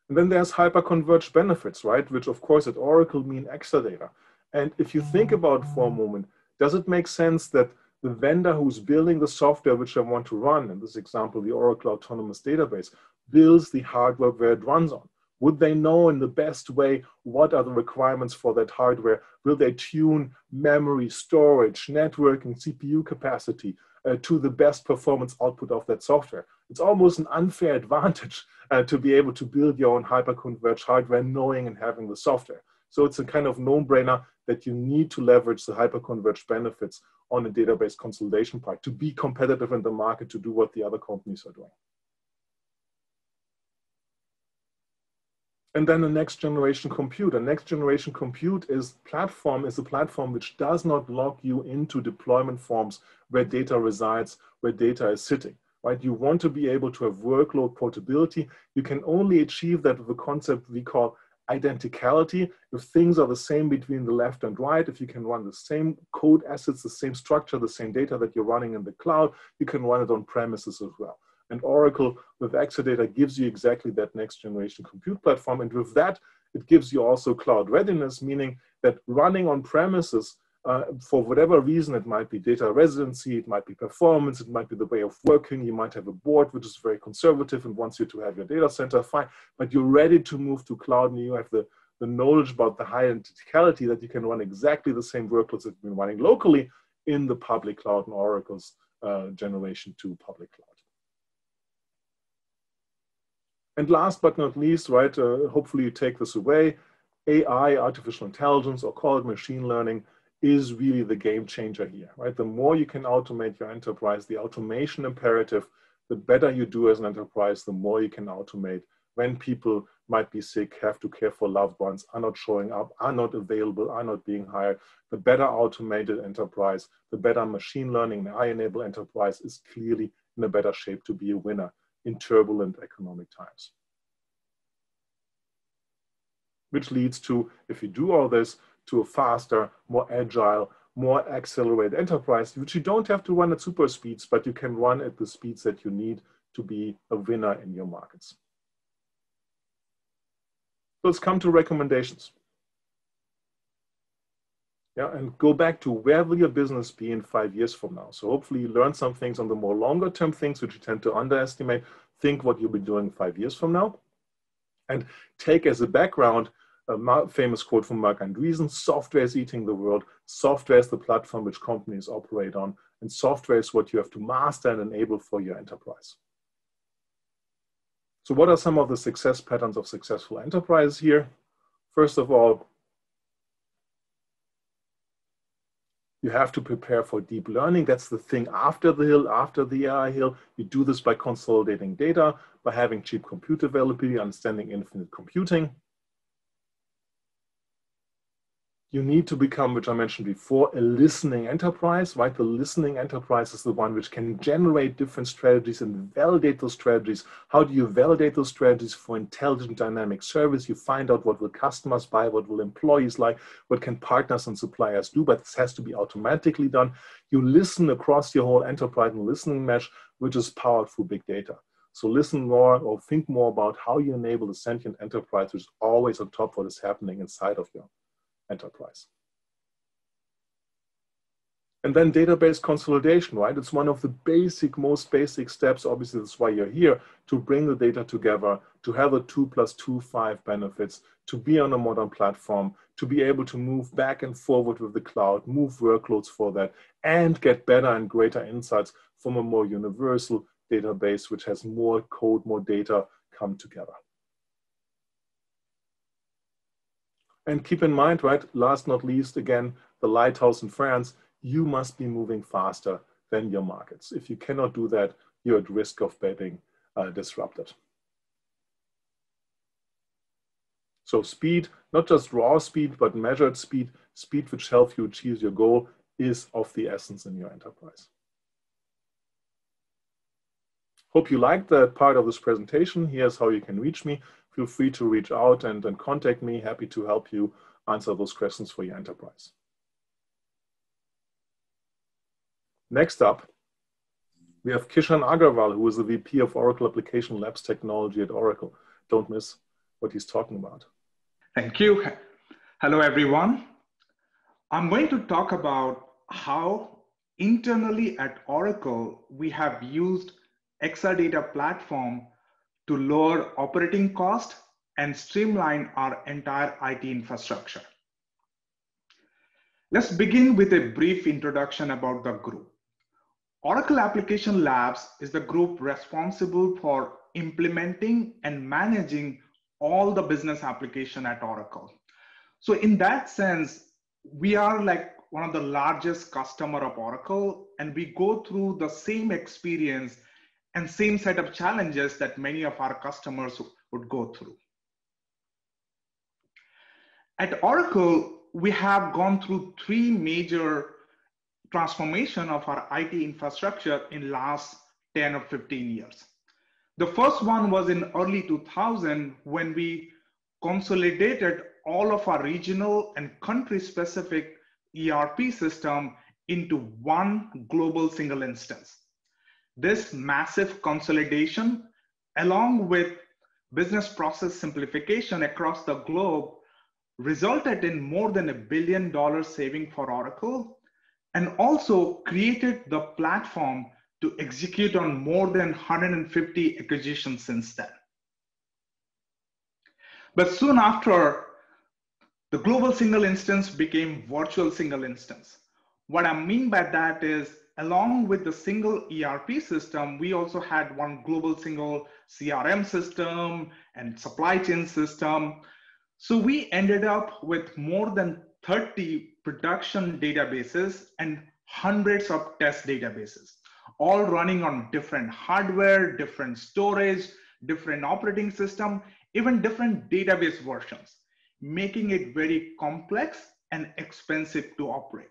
And then there's hyper-converged benefits, right? Which of course at Oracle mean Exadata. And if you think about it for a moment, does it make sense that the vendor who's building the software which I want to run, in this example, the Oracle Autonomous Database, builds the hardware where it runs on? Would they know in the best way what are the requirements for that hardware? Will they tune memory, storage, networking, CPU capacity to the best performance output of that software? It's almost an unfair advantage to be able to build your own hyper-converged hardware knowing and having the software. So it's a kind of no-brainer that you need to leverage the hyper-converged benefits on the database consolidation part to be competitive in the market, to do what the other companies are doing. And then the next generation compute. A next generation compute is a platform which does not lock you into deployment forms where data resides, where data is sitting, right? You want to be able to have workload portability. You can only achieve that with a concept we call identicality. If things are the same between the left and right, if you can run the same code assets, the same structure, the same data that you're running in the cloud, you can run it on premises as well. And Oracle with Exadata gives you exactly that next generation compute platform. And with that, it gives you also cloud readiness, meaning that running on premises, for whatever reason, it might be data residency, it might be performance, it might be the way of working, you might have a board which is very conservative and wants you to have your data center, fine, but you're ready to move to cloud and you have the knowledge about the high identicality that you can run exactly the same workloads that you've been running locally in the public cloud and Oracle's generation 2 public cloud. And last but not least, right, hopefully you take this away, AI, artificial intelligence, or call it machine learning, is really the game changer here, right? The more you can automate your enterprise, the automation imperative, the better you do as an enterprise, the more you can automate. When people might be sick, have to care for loved ones, are not showing up, are not available, are not being hired, the better automated enterprise, the better machine learning and AI-enabled enterprise is clearly in a better shape to be a winner in turbulent economic times. Which leads to, if you do all this, to a faster, more agile, more accelerated enterprise, which you don't have to run at super speeds, but you can run at the speeds that you need to be a winner in your markets. So let's come to recommendations. Yeah, and go back to where will your business be in 5 years from now? So hopefully you learn some things on the more longer term things, which you tend to underestimate. Think what you'll be doing 5 years from now. And take as a background a famous quote from Mark Andreessen: software is eating the world. Software is the platform which companies operate on. And software is what you have to master and enable for your enterprise. So what are some of the success patterns of successful enterprise here? First of all, you have to prepare for deep learning. That's the thing after the hill, after the AI hill. You do this by consolidating data, by having cheap compute availability, understanding infinite computing. You need to become, which I mentioned before, a listening enterprise, right? The listening enterprise is the one which can generate different strategies and validate those strategies. How do you validate those strategies? For intelligent dynamic service, you find out what will customers buy, what will employees like, what can partners and suppliers do, but this has to be automatically done. You listen across your whole enterprise and listening mesh, which is powered through big data. So listen more or think more about how you enable the sentient enterprise, which is always on top of what is happening inside of your enterprise. And then database consolidation, right? It's one of the most basic steps. Obviously, that's why you're here, to bring the data together, to have a 2 + 2, 5 benefits, to be on a modern platform, to be able to move back and forward with the cloud, move workloads for that, and get better and greater insights from a more universal database, which has more code, more data come together. And keep in mind, right, last not least, again, the lighthouse in France, you must be moving faster than your markets. If you cannot do that, you're at risk of being disrupted. So speed, not just raw speed, but measured speed, speed which helps you achieve your goal, is of the essence in your enterprise. Hope you liked that part of this presentation. Here's how you can reach me. Feel free to reach out and contact me. Happy to help you answer those questions for your enterprise. Next up, we have Kishan Agarwal, who is the VP of Oracle Application Labs Technology at Oracle. Don't miss what he's talking about. Thank you. Hello, everyone. I'm going to talk about how internally at Oracle, we have used Exadata platform to lower operating cost and streamline our entire IT infrastructure. Let's begin with a brief introduction about the group. Oracle Application Labs is the group responsible for implementing and managing all the business application at Oracle. So in that sense, we are like one of the largest customer of Oracle, and we go through the same experience and same set of challenges that many of our customers would go through. At Oracle, we have gone through three major transformation of our IT infrastructure in last 10 or 15 years. The first one was in early 2000 when we consolidated all of our regional and country-specific ERP system into one global single instance. This massive consolidation, along with business process simplification across the globe, resulted in more than $1 billion saving for Oracle, and also created the platform to execute on more than 150 acquisitions since then. But soon after, the global single instance became virtual single instance. What I mean by that is, along with the single ERP system, we also had one global single CRM system and supply chain system. So we ended up with more than 30 production databases and hundreds of test databases, all running on different hardware, different storage, different operating system, even different database versions, making it very complex and expensive to operate.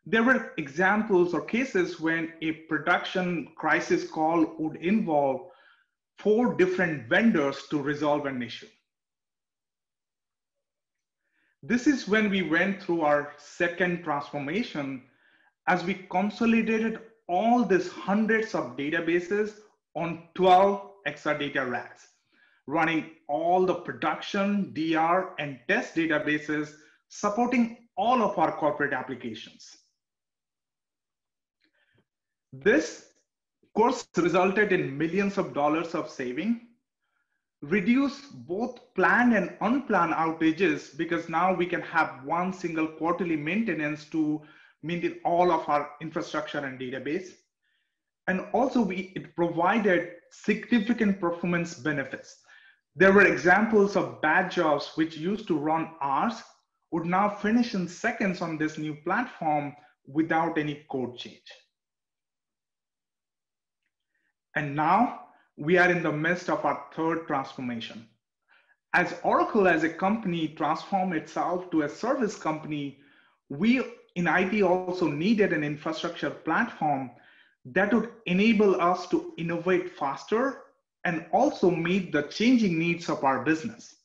There were examples or cases when a production crisis call would involve 4 different vendors to resolve an issue. This is when we went through our second transformation as we consolidated all these hundreds of databases on 12 Exadata racks, running all the production, DR, and test databases, supporting all of our corporate applications. This course resulted in millions of dollars of saving, reduce both planned and unplanned outages, because now we can have one single quarterly maintenance to maintain all of our infrastructure and database. And also it provided significant performance benefits. There were examples of bad jobs which used to run hours would now finish in seconds on this new platform without any code change. And now we are in the midst of our third transformation. As Oracle as a company transformed itself to a service company, we in IT also needed an infrastructure platform that would enable us to innovate faster and also meet the changing needs of our business.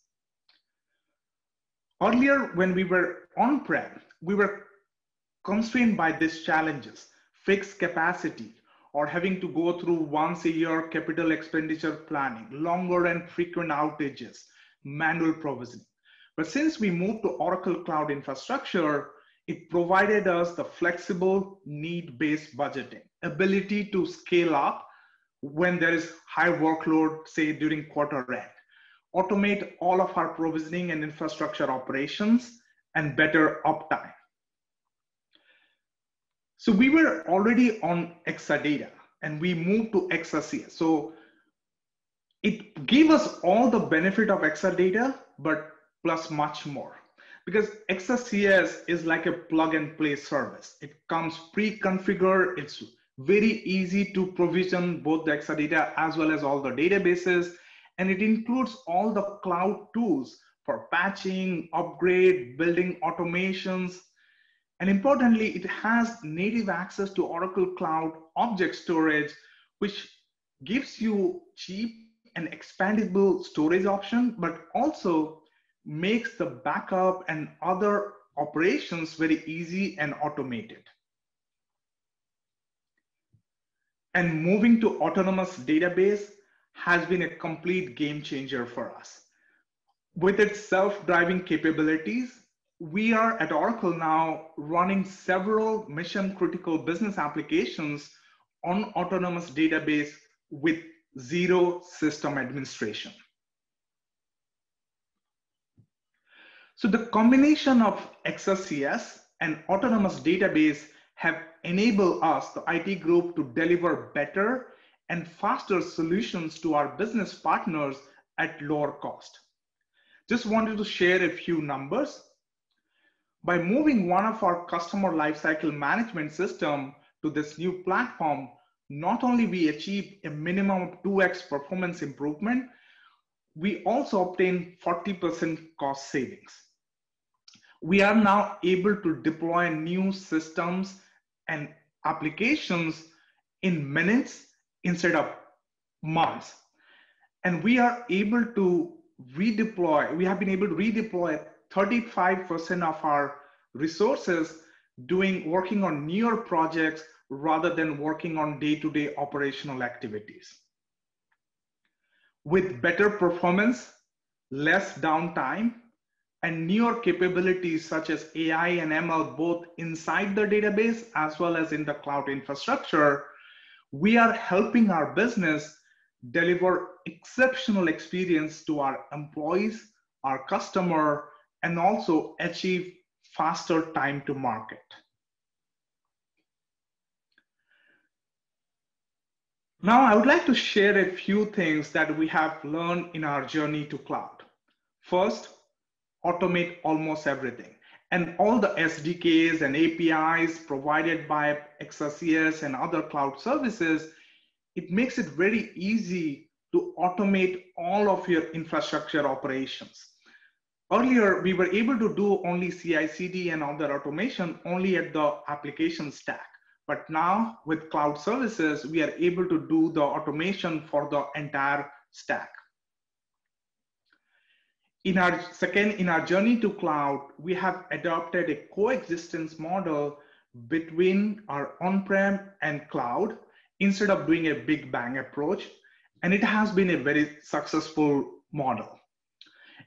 Earlier, when we were on-prem, we were constrained by these challenges, fixed capacity, or having to go through once a year capital expenditure planning, longer and frequent outages, manual provisioning. But since we moved to Oracle Cloud Infrastructure, it provided us the flexible need-based budgeting, ability to scale up when there is high workload, say during quarter end, automate all of our provisioning and infrastructure operations, and better uptime. So we were already on Exadata and we moved to Exacs. So it gave us all the benefit of Exadata, but plus much more. Because Exacs is like a plug and play service. It comes pre-configured, it's very easy to provision both the Exadata as well as all the databases. And it includes all the cloud tools for patching, upgrade, building automations. And importantly, it has native access to Oracle Cloud Object Storage, which gives you cheap and expandable storage option, but also makes the backup and other operations very easy and automated. And moving to autonomous database has been a complete game changer for us. With its self-driving capabilities, we are at Oracle now running several mission-critical business applications on autonomous database with zero system administration. So the combination of Exacs and autonomous database have enabled us, the IT group, to deliver better and faster solutions to our business partners at lower cost. Just wanted to share a few numbers. By moving one of our customer lifecycle management system to this new platform, not only we achieve a minimum of 2x performance improvement, we also obtain 40% cost savings. We are now able to deploy new systems and applications in minutes instead of months. And we are able to redeploy, we have been able to redeploy 35% of our resources working on newer projects rather than working on day-to-day operational activities. With better performance, less downtime, and newer capabilities such as AI and ML, both inside the database as well as in the cloud infrastructure, we are helping our business deliver exceptional experience to our employees, our customer, and also achieve faster time to market. Now, I would like to share a few things that we have learned in our journey to cloud. First, automate almost everything. And all the SDKs and APIs provided by XRCS and other cloud services, it makes it very easy to automate all of your infrastructure operations. Earlier, we were able to do only CI/CD and other automation only at the application stack. But now with cloud services, we are able to do the automation for the entire stack. In our journey to cloud, we have adopted a coexistence model between our on-prem and cloud instead of doing a big bang approach. And it has been a very successful model.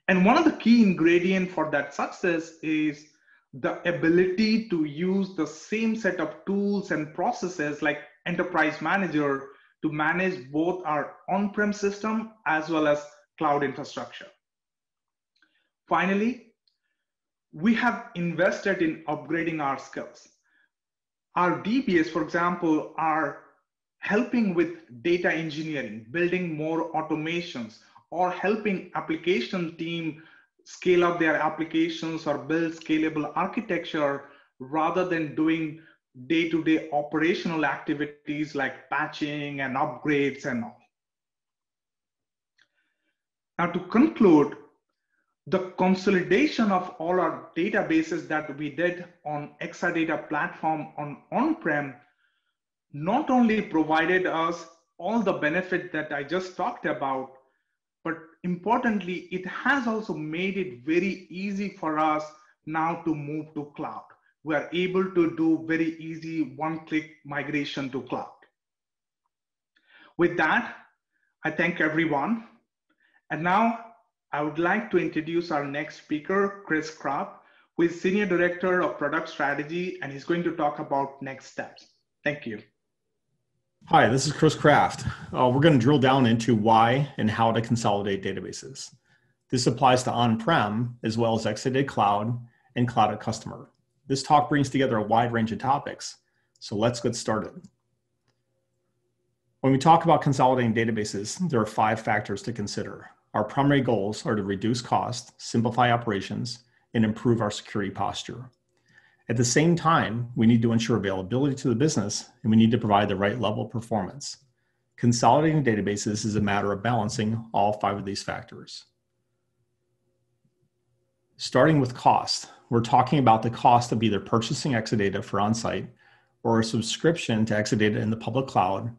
And one of the key ingredients for that success is the ability to use the same set of tools and processes like Enterprise Manager to manage both our on-prem system as well as cloud infrastructure. Finally, we have invested in upgrading our skills. Our DBAs, for example, are helping with data engineering, building more automations, or helping application team scale up their applications or build scalable architecture rather than doing day-to-day operational activities like patching and upgrades and all. Now to conclude, the consolidation of all our databases that we did on Exadata platform on-prem not only provided us all the benefit that I just talked about, but importantly, it has also made it very easy for us now to move to cloud. We are able to do very easy one-click migration to cloud. With that, I thank everyone. And now I would like to introduce our next speaker, Chris Kraft, who is Senior Director of Product Strategy, and he's going to talk about next steps. Thank you. Hi, this is Chris Kraft. We're going to drill down into why and how to consolidate databases. This applies to on-prem as well as Exadata Cloud and Cloud at Customer. This talk brings together a wide range of topics, so let's get started. When we talk about consolidating databases, there are 5 factors to consider. Our primary goals are to reduce cost, simplify operations, and improve our security posture. At the same time, we need to ensure availability to the business, and we need to provide the right level of performance. Consolidating databases is a matter of balancing all 5 of these factors. Starting with cost, we're talking about the cost of either purchasing Exadata for on-site or a subscription to Exadata in the public cloud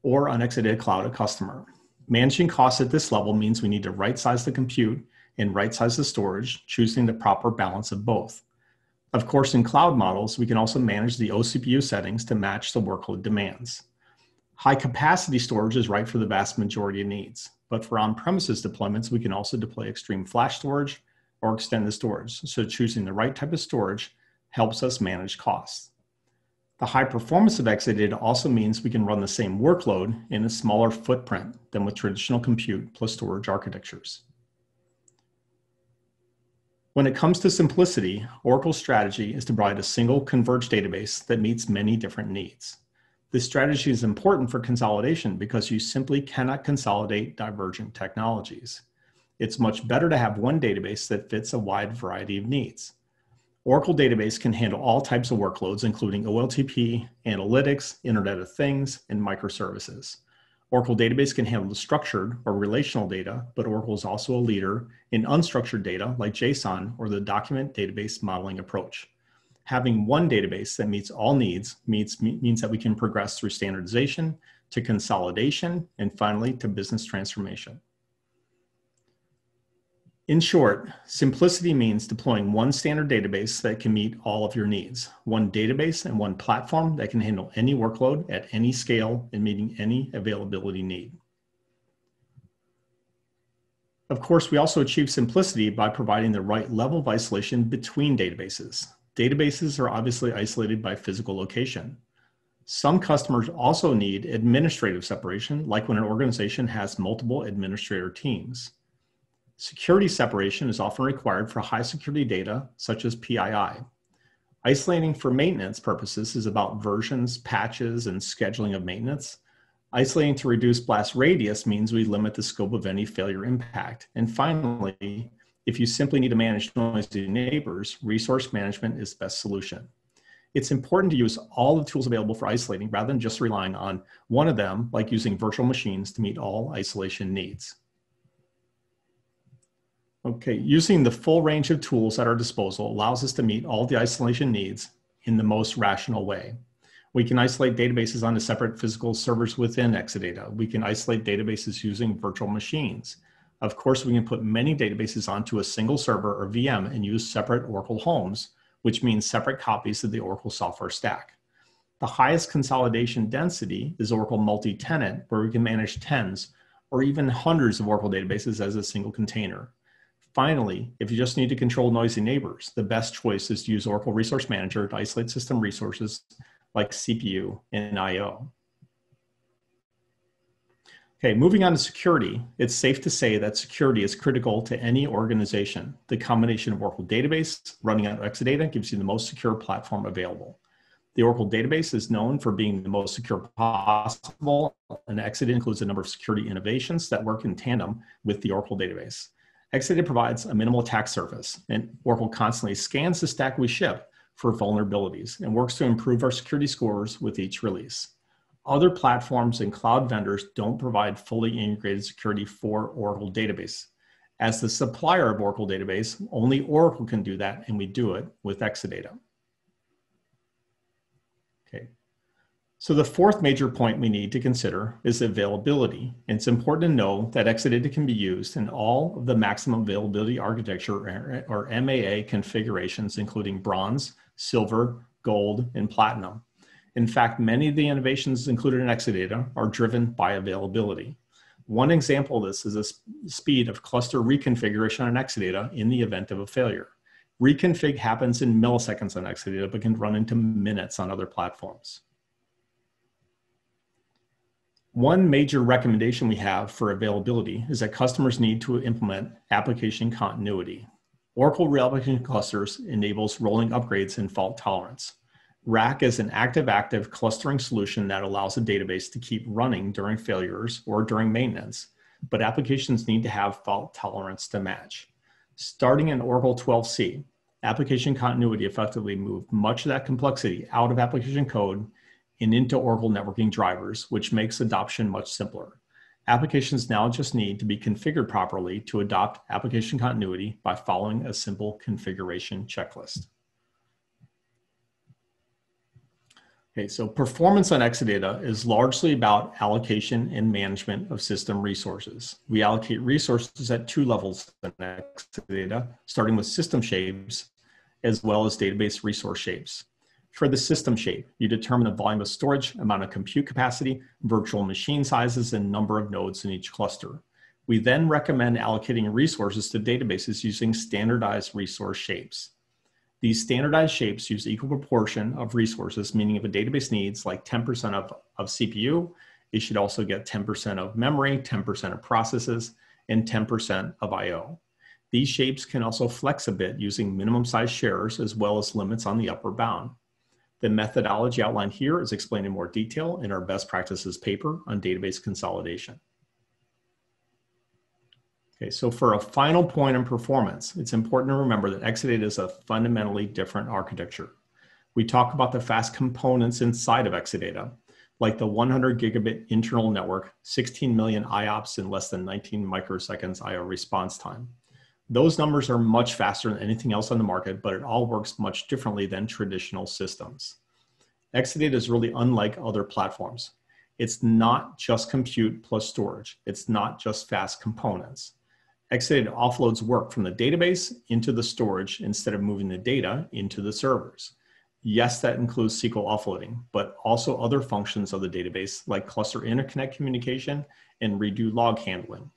or on Exadata Cloud at Customer. Managing costs at this level means we need to right-size the compute and right-size the storage, choosing the proper balance of both. Of course, in cloud models, we can also manage the OCPU settings to match the workload demands. High capacity storage is right for the vast majority of needs, but for on-premises deployments, we can also deploy extreme flash storage or extend the storage. So choosing the right type of storage helps us manage costs. The high performance of Exadata also means we can run the same workload in a smaller footprint than with traditional compute plus storage architectures. When it comes to simplicity, Oracle's strategy is to provide a single converged database that meets many different needs. This strategy is important for consolidation because you simply cannot consolidate divergent technologies. It's much better to have one database that fits a wide variety of needs. Oracle Database can handle all types of workloads, including OLTP, analytics, Internet of Things, and microservices. Oracle Database can handle the structured or relational data, but Oracle is also a leader in unstructured data like JSON or the document database modeling approach. Having one database that meets all needs means that we can progress through standardization to consolidation and finally to business transformation. In short, simplicity means deploying one standard database that can meet all of your needs, one database and one platform that can handle any workload at any scale and meeting any availability need. Of course, we also achieve simplicity by providing the right level of isolation between databases. Databases are obviously isolated by physical location. Some customers also need administrative separation, like when an organization has multiple administrator teams. Security separation is often required for high security data, such as PII. Isolating for maintenance purposes is about versions, patches, and scheduling of maintenance. Isolating to reduce blast radius means we limit the scope of any failure impact. And finally, if you simply need to manage noisy neighbors, resource management is the best solution. It's important to use all the tools available for isolating rather than just relying on one of them, like using virtual machines to meet all isolation needs. Okay, using the full range of tools at our disposal allows us to meet all the isolation needs in the most rational way. We can isolate databases onto separate physical servers within Exadata. We can isolate databases using virtual machines. Of course, we can put many databases onto a single server or VM and use separate Oracle homes, which means separate copies of the Oracle software stack. The highest consolidation density is Oracle multi-tenant, where we can manage tens or even hundreds of Oracle databases as a single container. Finally, if you just need to control noisy neighbors, the best choice is to use Oracle Resource Manager to isolate system resources like CPU and I/O. Okay, moving on to security, it's safe to say that security is critical to any organization. The combination of Oracle Database running on Exadata gives you the most secure platform available. The Oracle Database is known for being the most secure possible, and Exadata includes a number of security innovations that work in tandem with the Oracle Database. Exadata provides a minimal attack surface, and Oracle constantly scans the stack we ship for vulnerabilities and works to improve our security scores with each release. Other platforms and cloud vendors don't provide fully integrated security for Oracle Database. As the supplier of Oracle Database, only Oracle can do that, and we do it with Exadata. Okay. So the fourth major point we need to consider is availability. And it's important to know that Exadata can be used in all of the maximum availability architecture or MAA configurations, including bronze, silver, gold, and platinum. In fact, many of the innovations included in Exadata are driven by availability. One example of this is the speed of cluster reconfiguration on Exadata in the event of a failure. Reconfig happens in milliseconds on Exadata, but can run into minutes on other platforms. One major recommendation we have for availability is that customers need to implement application continuity. Oracle Real Application Clusters enables rolling upgrades and fault tolerance. RAC is an active-active clustering solution that allows a database to keep running during failures or during maintenance, but applications need to have fault tolerance to match. Starting in Oracle 12c, application continuity effectively moved much of that complexity out of application code and into Oracle networking drivers, which makes adoption much simpler. Applications now just need to be configured properly to adopt application continuity by following a simple configuration checklist. Okay, so performance on Exadata is largely about allocation and management of system resources. We allocate resources at two levels in Exadata, starting with system shapes, as well as database resource shapes. For the system shape, you determine the volume of storage, amount of compute capacity, virtual machine sizes, and number of nodes in each cluster. We then recommend allocating resources to databases using standardized resource shapes. These standardized shapes use equal proportion of resources, meaning if a database needs like 10% of CPU, it should also get 10% of memory, 10% of processes, and 10% of I/O. These shapes can also flex a bit using minimum size shares as well as limits on the upper bound. The methodology outlined here is explained in more detail in our best practices paper on database consolidation. Okay, so for a final point on performance, it's important to remember that Exadata is a fundamentally different architecture. We talk about the fast components inside of Exadata, like the 100 gigabit internal network, 16 million IOPS in less than 19 microseconds IO response time. Those numbers are much faster than anything else on the market, but it all works much differently than traditional systems. Exadata is really unlike other platforms. It's not just compute plus storage. It's not just fast components. Exadata offloads work from the database into the storage instead of moving the data into the servers. Yes, that includes SQL offloading, but also other functions of the database like cluster interconnect communication and redo log handling.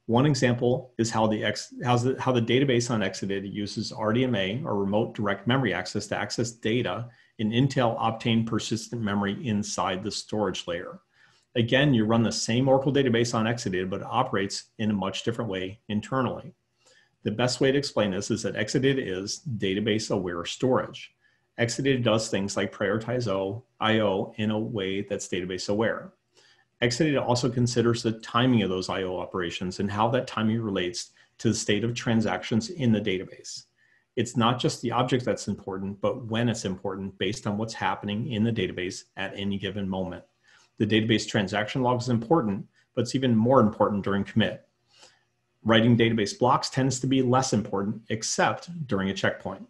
One example is how the database on Exadata uses RDMA, or remote direct memory access, to access data in Intel Optane persistent memory inside the storage layer. Again, you run the same Oracle database on Exadata, but it operates in a much different way internally. The best way to explain this is that Exadata is database-aware storage. Exadata does things like prioritize I/O in a way that's database-aware. Exadata also considers the timing of those I/O operations and how that timing relates to the state of transactions in the database. It's not just the object that's important, but when it's important based on what's happening in the database at any given moment. The database transaction log is important, but it's even more important during commit. Writing database blocks tends to be less important, except during a checkpoint.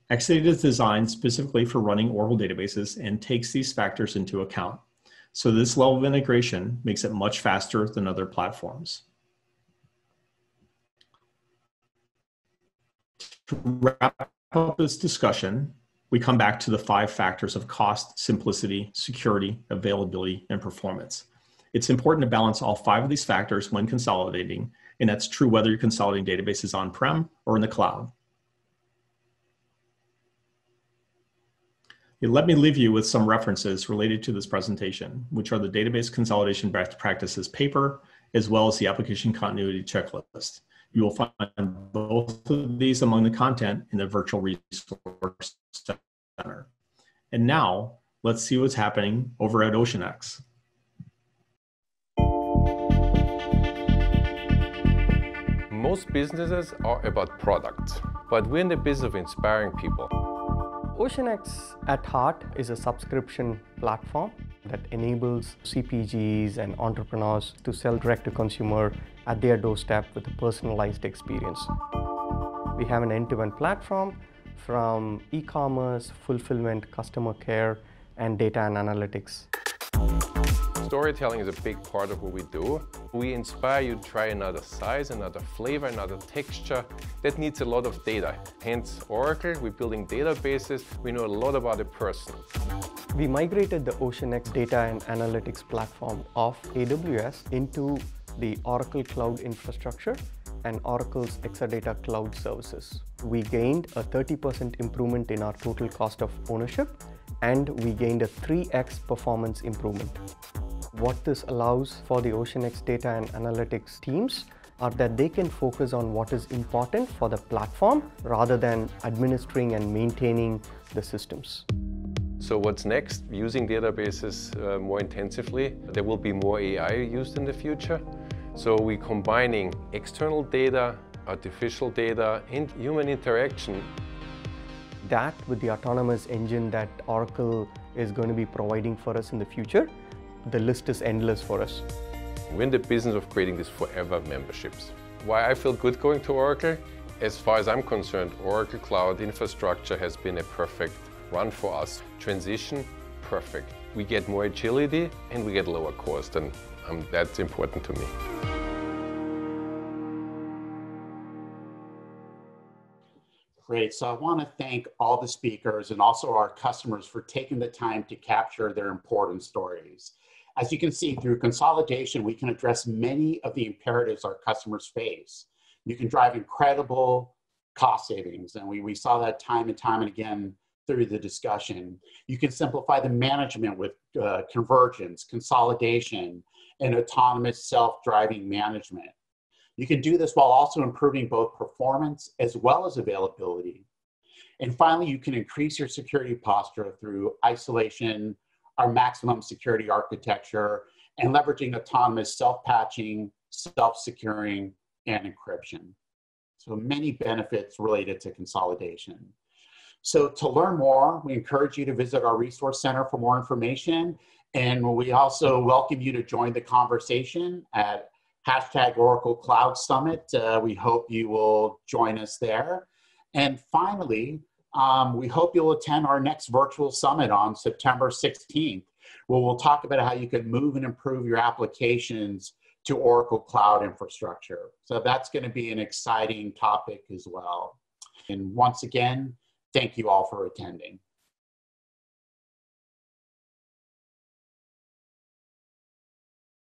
Exadata is designed specifically for running Oracle databases and takes these factors into account. So this level of integration makes it much faster than other platforms. To wrap up this discussion, we come back to the 5 factors of cost, simplicity, security, availability, and performance. It's important to balance all 5 of these factors when consolidating, and that's true whether you're consolidating databases on-prem or in the cloud. Let me leave you with some references related to this presentation, which are the Database Consolidation Best Practices paper, as well as the Application Continuity Checklist. You will find both of these among the content in the Virtual Resource Center. And now, let's see what's happening over at OceanX. Most businesses are about products, but we're in the business of inspiring people. OceanX at heart is a subscription platform that enables CPGs and entrepreneurs to sell direct to consumer at their doorstep with a personalized experience. We have an end-to-end platform from e-commerce, fulfillment, customer care, and data and analytics. Storytelling is a big part of what we do. We inspire you to try another size, another flavor, another texture. That needs a lot of data. Hence Oracle, we're building databases. We know a lot about a person. We migrated the OceanX data and analytics platform of AWS into the Oracle Cloud Infrastructure and Oracle's Exadata Cloud Services. We gained a 30% improvement in our total cost of ownership, and we gained a 3x performance improvement. What this allows for the OceanX data and analytics teams are that they can focus on what is important for the platform rather than administering and maintaining the systems. So what's next? Using databases more intensively. There will be more AI used in the future. So we're combining external data, artificial data, and human interaction. That with the autonomous engine that Oracle is going to be providing for us in the future, the list is endless for us. We're in the business of creating these forever memberships. Why I feel good going to Oracle? As far as I'm concerned, Oracle Cloud Infrastructure has been a perfect run for us. Transition, perfect. We get more agility and we get lower cost, and that's important to me. Great. So I want to thank all the speakers and also our customers for taking the time to capture their important stories. As you can see, through consolidation, we can address many of the imperatives our customers face. You can drive incredible cost savings, and we saw that time and time and again through the discussion. You can simplify the management with convergence, consolidation, and autonomous self-driving management. You can do this while also improving both performance as well as availability. And finally, you can increase your security posture through isolation, our maximum security architecture, and leveraging autonomous self-patching, self-securing, and encryption. So many benefits related to consolidation. So to learn more, we encourage you to visit our resource center for more information. And we also welcome you to join the conversation at #Oracle Cloud Summit. We hope you will join us there. And finally, we hope you'll attend our next virtual summit on September 16th, where we'll talk about how you can move and improve your applications to Oracle Cloud Infrastructure. So that's going to be an exciting topic as well. And once again, thank you all for attending.